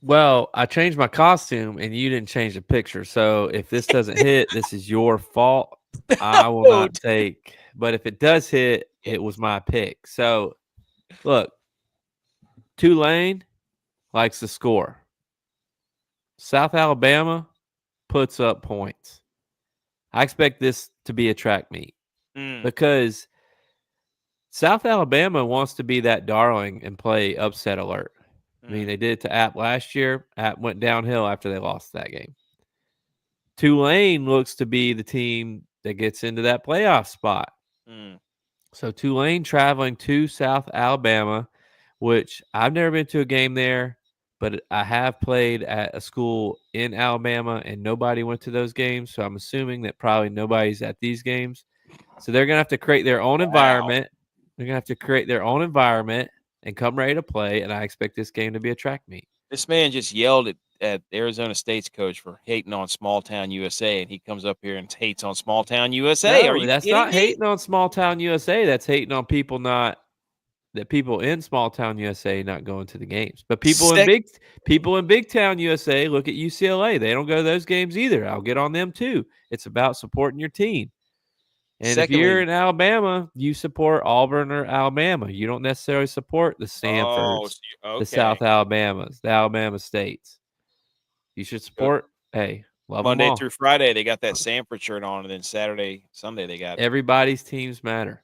Well, I changed my costume and you didn't change the picture. So if this doesn't hit, this is your fault. I will not take. But if it does hit, it was my pick. So look, Tulane likes to score. South Alabama puts up points. I expect this to be a track meet. Because South Alabama wants to be that darling and play upset alert. I mean, they did it to App last year. App went downhill after they lost that game. Tulane looks to be the team that gets into that playoff spot. So Tulane traveling to South Alabama, which I've never been to a game there, but I have played at a school in Alabama and nobody went to those games. So I'm assuming that probably nobody's at these games. So they're going to have to create their own environment. They're going to have to create their own environment and come ready to play. And I expect this game to be a track meet. This man just yelled at Arizona State's coach for hating on Small Town USA, and he comes up here and hates on Small Town USA. No, that's not hating on Small Town USA. That's hating on people people in Small Town USA not going to the games. But people in Big Town USA look at UCLA. They don't go to those games either. I'll get on them too. It's about supporting your team. And if you're in Alabama, you support Auburn or Alabama. You don't necessarily support the Stanfords, the South Alabamas, the Alabama States. You should support, love Monday them all. through Friday, they got that Sanford shirt on, and then Saturday, Sunday, they got everybody's teams matter.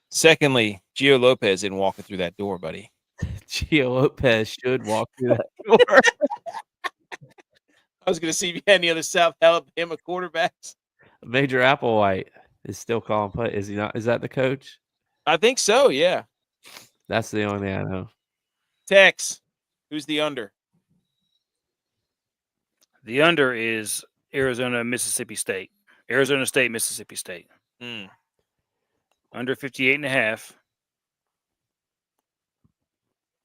Secondly, Gio Lopez isn't walking through that door, buddy. Gio Lopez should walk through that door. I was going to see if you had any other South Alabama quarterbacks. Major Applewhite is still calling play. Is he not? Is that the coach? I think so, yeah. That's the only thing I know. Tex, who's the under? The under is Arizona, Mississippi State. Arizona State, Mississippi State. Under 58.5.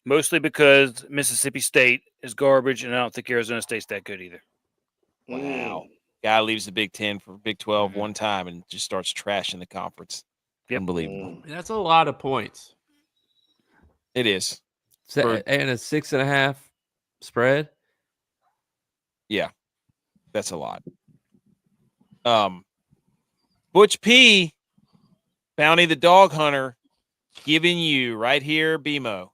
Mostly because Mississippi State is garbage, and I don't think Arizona State's that good either. Wow. Guy leaves the Big 10 for Big 12 one time and just starts trashing the conference. Unbelievable. That's a lot of points. It is. And a 6.5 spread? Yeah. That's a lot. Butch P, Bounty the Dog Hunter, giving you right here, BMO.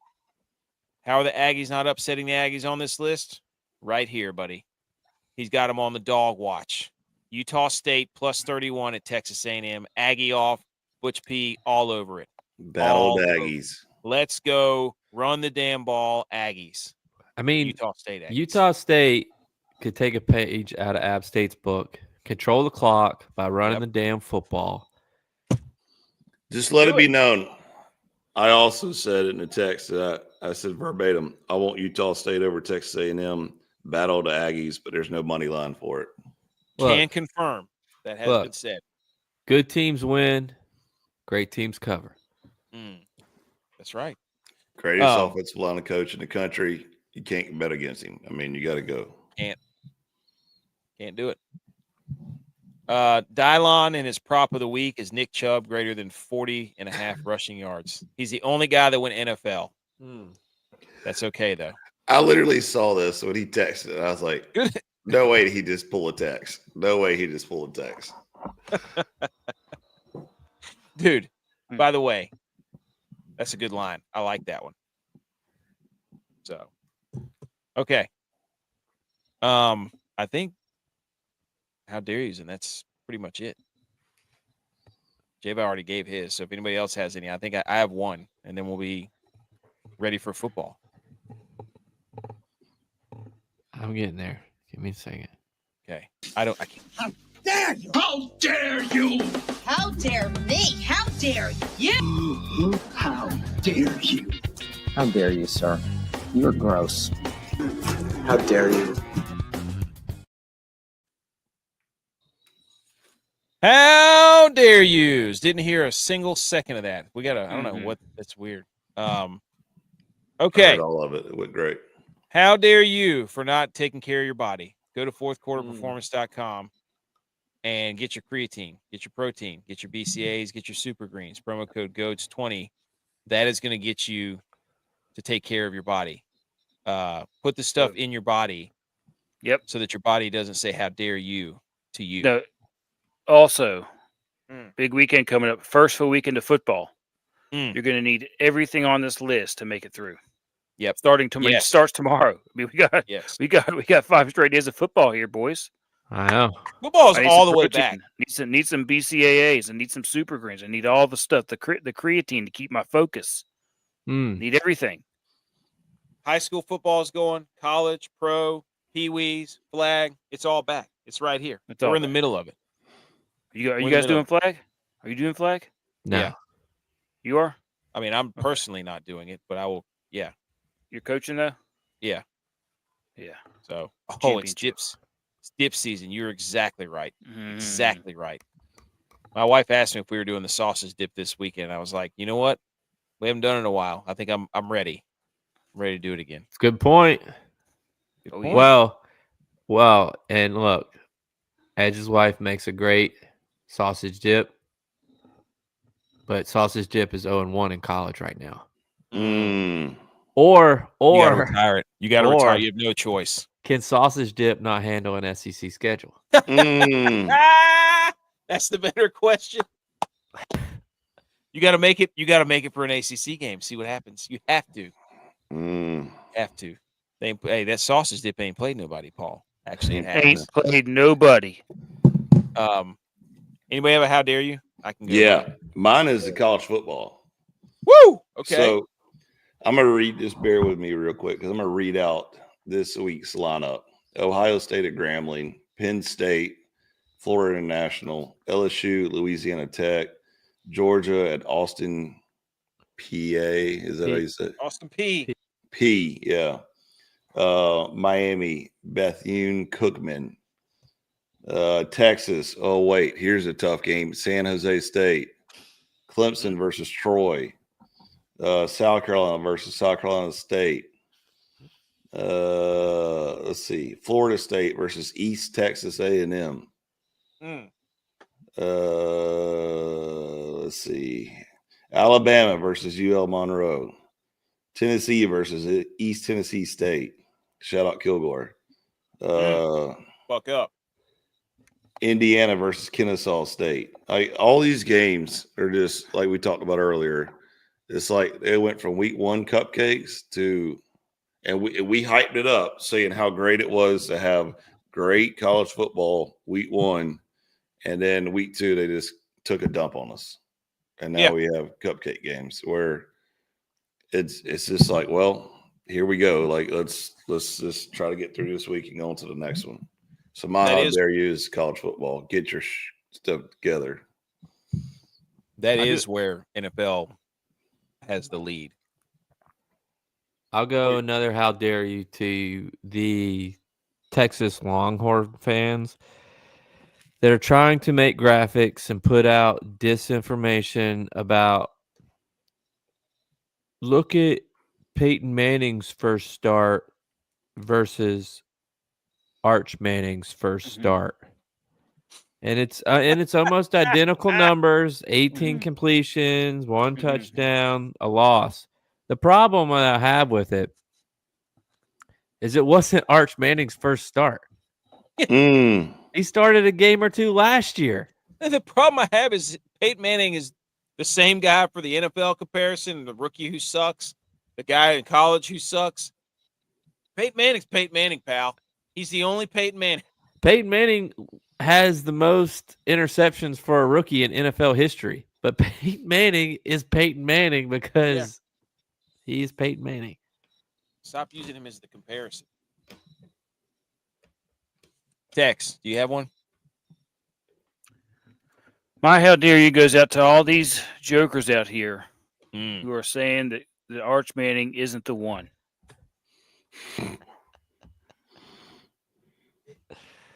How are the Aggies not upsetting the Aggies on this list? Right here, buddy. He's got them on the dog watch. Utah State plus 31 at Texas A&M. Aggie off. Butch P all over it. Battle of Aggies. Let's go. Run the damn ball, Aggies. I mean, Utah State Aggies. Utah State could take a page out of App State's book. Control the clock by running the damn football. Just let it be known. I also said in the text that I said verbatim, I want Utah State over Texas A&M, battle the Aggies, but there's no money line for it. Can confirm that has been said. Good teams win, great teams cover. That's right. Greatest offensive line coach in the country. You can't bet against him. I mean, you got to go. Can't do it. Dylon in his prop of the week is Nick Chubb greater than 40.5 rushing yards. He's the only guy that went NFL. That's okay though. I literally saw this when he texted. I was like, no way he just pulled a text. No way he just pulled a text. Dude, by the way, that's a good line. I like that one. So, okay. I think how dare you, and that's pretty much it. Jay already gave his, so if anybody else has any, I think I have one, and then we'll be ready for football. I'm getting there. Give me a second. Okay. I can't. How dare you? How dare you? How dare me? How dare you? How dare you? How dare you, sir? You're gross. How dare you? How dare you? Didn't hear a single second of that. We got to, I don't know what, that's weird. Okay. I heard all of it. It went great. How dare you for not taking care of your body? Go to fourthquarterperformance.com and get your creatine, get your protein, get your BCAAs, get your super greens. Promo code GOATS20. That is going to get you to take care of your body. Put the stuff in your body. Yep. So that your body doesn't say, how dare you to you. No. Also, big weekend coming up. First full weekend of football. You're going to need everything on this list to make it through. Yep. It starts tomorrow. I mean, we got 5 straight days of football here, boys. I know. Football is all the way back. Need some BCAAs and need some super greens. I need all the stuff, the creatine to keep my focus. Need everything. High school football is going, college, pro, pee-wees, flag. It's all back. It's right here. We're in the middle of it. Are you guys doing flag? Are you doing flag? No. Yeah. You are? I mean, I'm personally not doing it, but I will. Yeah. You're coaching though? Yeah. Yeah. So, it's dip season. You're exactly right. Exactly right. My wife asked me if we were doing the sausage dip this weekend. I was like, you know what? We haven't done it in a while. I think I'm ready. I'm ready to do it again. It's a good point. Good point. Well, and look, Edge's wife makes a great sausage dip, but sausage dip is 0-1 in college right now. Or you gotta retire it. You got to retire. You have no choice. Can sausage dip not handle an SEC schedule? That's the better question. You got to make it. You got to make it for an ACC game. See what happens. You have to. Have to. Hey, that sausage dip ain't played nobody, Paul. Actually, it has. Ain't played nobody. Anybody have a how dare you? I can go. Yeah, mine is the college football. Woo! Okay. So I'm going to read this. Bear with me real quick because I'm going to read out this week's lineup. Ohio State at Grambling, Penn State, Florida International, LSU, Louisiana Tech, Georgia at Austin, PA. Is that how you say it? Austin P. P, yeah. Miami, Bethune Cookman. Texas. Oh, wait. Here's a tough game. San Jose State. Clemson versus Troy. South Carolina versus South Carolina State. Let's see. Florida State versus East Texas A&M. Let's see. Alabama versus UL Monroe. Tennessee versus East Tennessee State. Shout out Kilgore. Fuck up. Indiana versus Kennesaw State. All these games are just like we talked about earlier. It's like they went from week 1 cupcakes to, and we hyped it up saying how great it was to have great college football week 1. And then week 2, they just took a dump on us. And now we have cupcake games where it's just like, well, here we go. Like, let's just try to get through this week and go on to the next one. So my how dare you is college football. Get your stuff together. That is where NFL has the lead. I'll go another how dare you to the Texas Longhorn fans that are trying to make graphics and put out disinformation about look at Peyton Manning's first start versus Arch Manning's first start. And it's almost identical numbers, 18 completions, 1 touchdown, a loss. The problem that I have with it is it wasn't Arch Manning's first start. He started a game or two last year. The problem I have is Peyton Manning is the same guy for the NFL comparison, the rookie who sucks, the guy in college who sucks. Peyton Manning's Peyton Manning, pal. He's the only Peyton Manning. Peyton Manning has the most interceptions for a rookie in NFL history, but Peyton Manning is Peyton Manning because he's Peyton Manning. Stop using him as the comparison. Tex, do you have one? My how dare you goes out to all these jokers out here who are saying that Arch Manning isn't the one.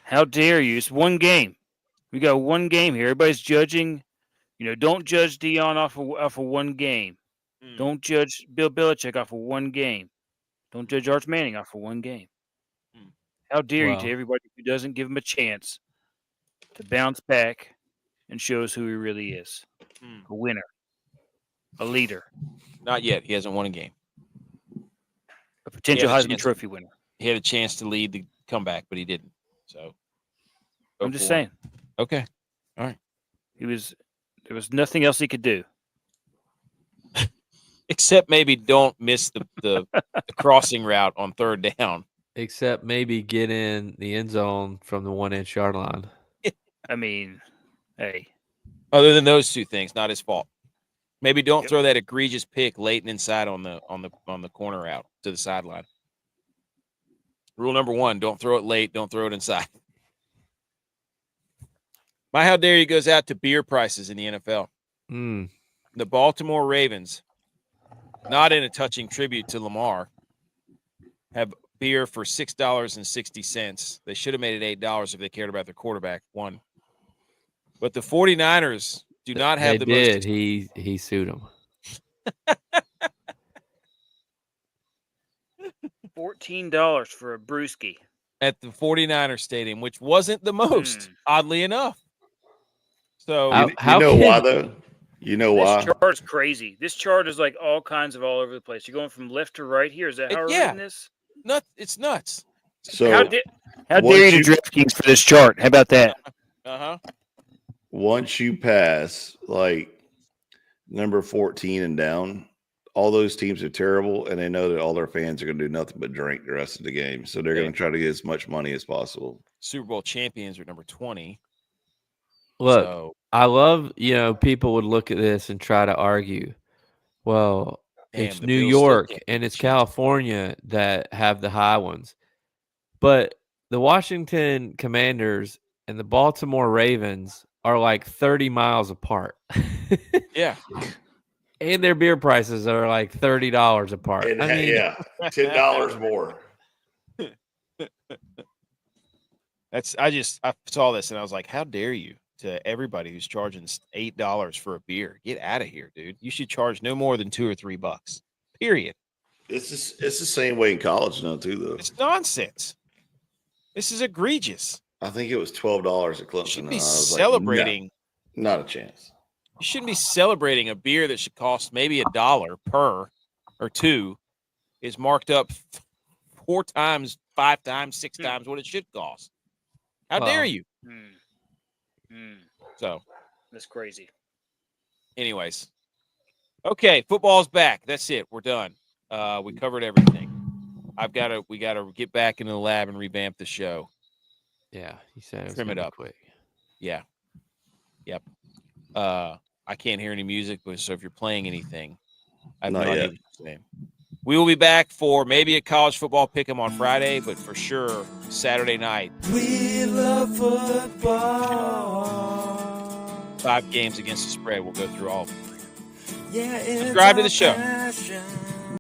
How dare you? It's one game. We got one game here. Everybody's judging. Don't judge Dion off of one game. Don't judge Bill Belichick off of one game. Don't judge Arch Manning off of one game. How dare you to everybody who doesn't give him a chance to bounce back and shows who he really is. A winner. A leader. Not yet. He hasn't won a game. A potential Heisman Trophy winner. He had a chance to lead the comeback, but he didn't. So I'm just saying. Okay. All right. There was nothing else he could do. Except maybe don't miss the crossing route on third down. Except maybe get in the end zone from the 1-inch yard line. I mean, hey. Other than those two things, not his fault. Maybe don't throw that egregious pick late and inside on the corner route to the sideline. Rule number 1, don't throw it late, don't throw it inside. My how dare you goes out to beer prices in the NFL. The Baltimore Ravens, not in a touching tribute to Lamar, have beer for $6.60. They should have made it $8 if they cared about their quarterback. One. But the 49ers do not have the most. He sued him. $14 for a brewski at the 49ers stadium, which wasn't the most, oddly enough. So you know why though? You know why? This chart's crazy. This chart is like all over the place. You're going from left to right here. Is that how we're reading this? It's nuts. So how dare you to DraftKings for this chart? How about that? Once you pass like number 14 and down, all those teams are terrible, and they know that all their fans are going to do nothing but drink the rest of the game. So they're going to try to get as much money as possible. Super Bowl champions are number 20. Look, I love, people would look at this and try to argue, well, it's New York and it's California that have the high ones. But the Washington Commanders and the Baltimore Ravens are like 30 miles apart. Yeah. And their beer prices are like $30 apart. And, $10 more. I saw this and I was like, how dare you to everybody who's charging $8 for a beer? Get out of here, dude. You should charge no more than $2 or $3. Period. It's the same way in college now too, though. It's nonsense. This is egregious. I think it was $12 at Clemson. You should be celebrating. Like, not a chance. You shouldn't be celebrating a beer that should cost maybe $1 per or two is marked up 4 times, 5 times, 6 times what it should cost. How dare you? So that's crazy. Anyways, okay, football's back. That's it. We're done. We covered everything. We gotta get back into the lab and revamp the show. Yeah, he said trim it up quick. Yeah. Yep. I can't hear any music, so if you're playing anything, I have no idea what you're saying. We will be back for maybe a college football pick'em on Friday, but for sure Saturday night. We love football. 5 games against the spread. We'll go through all of them. Subscribe to the show.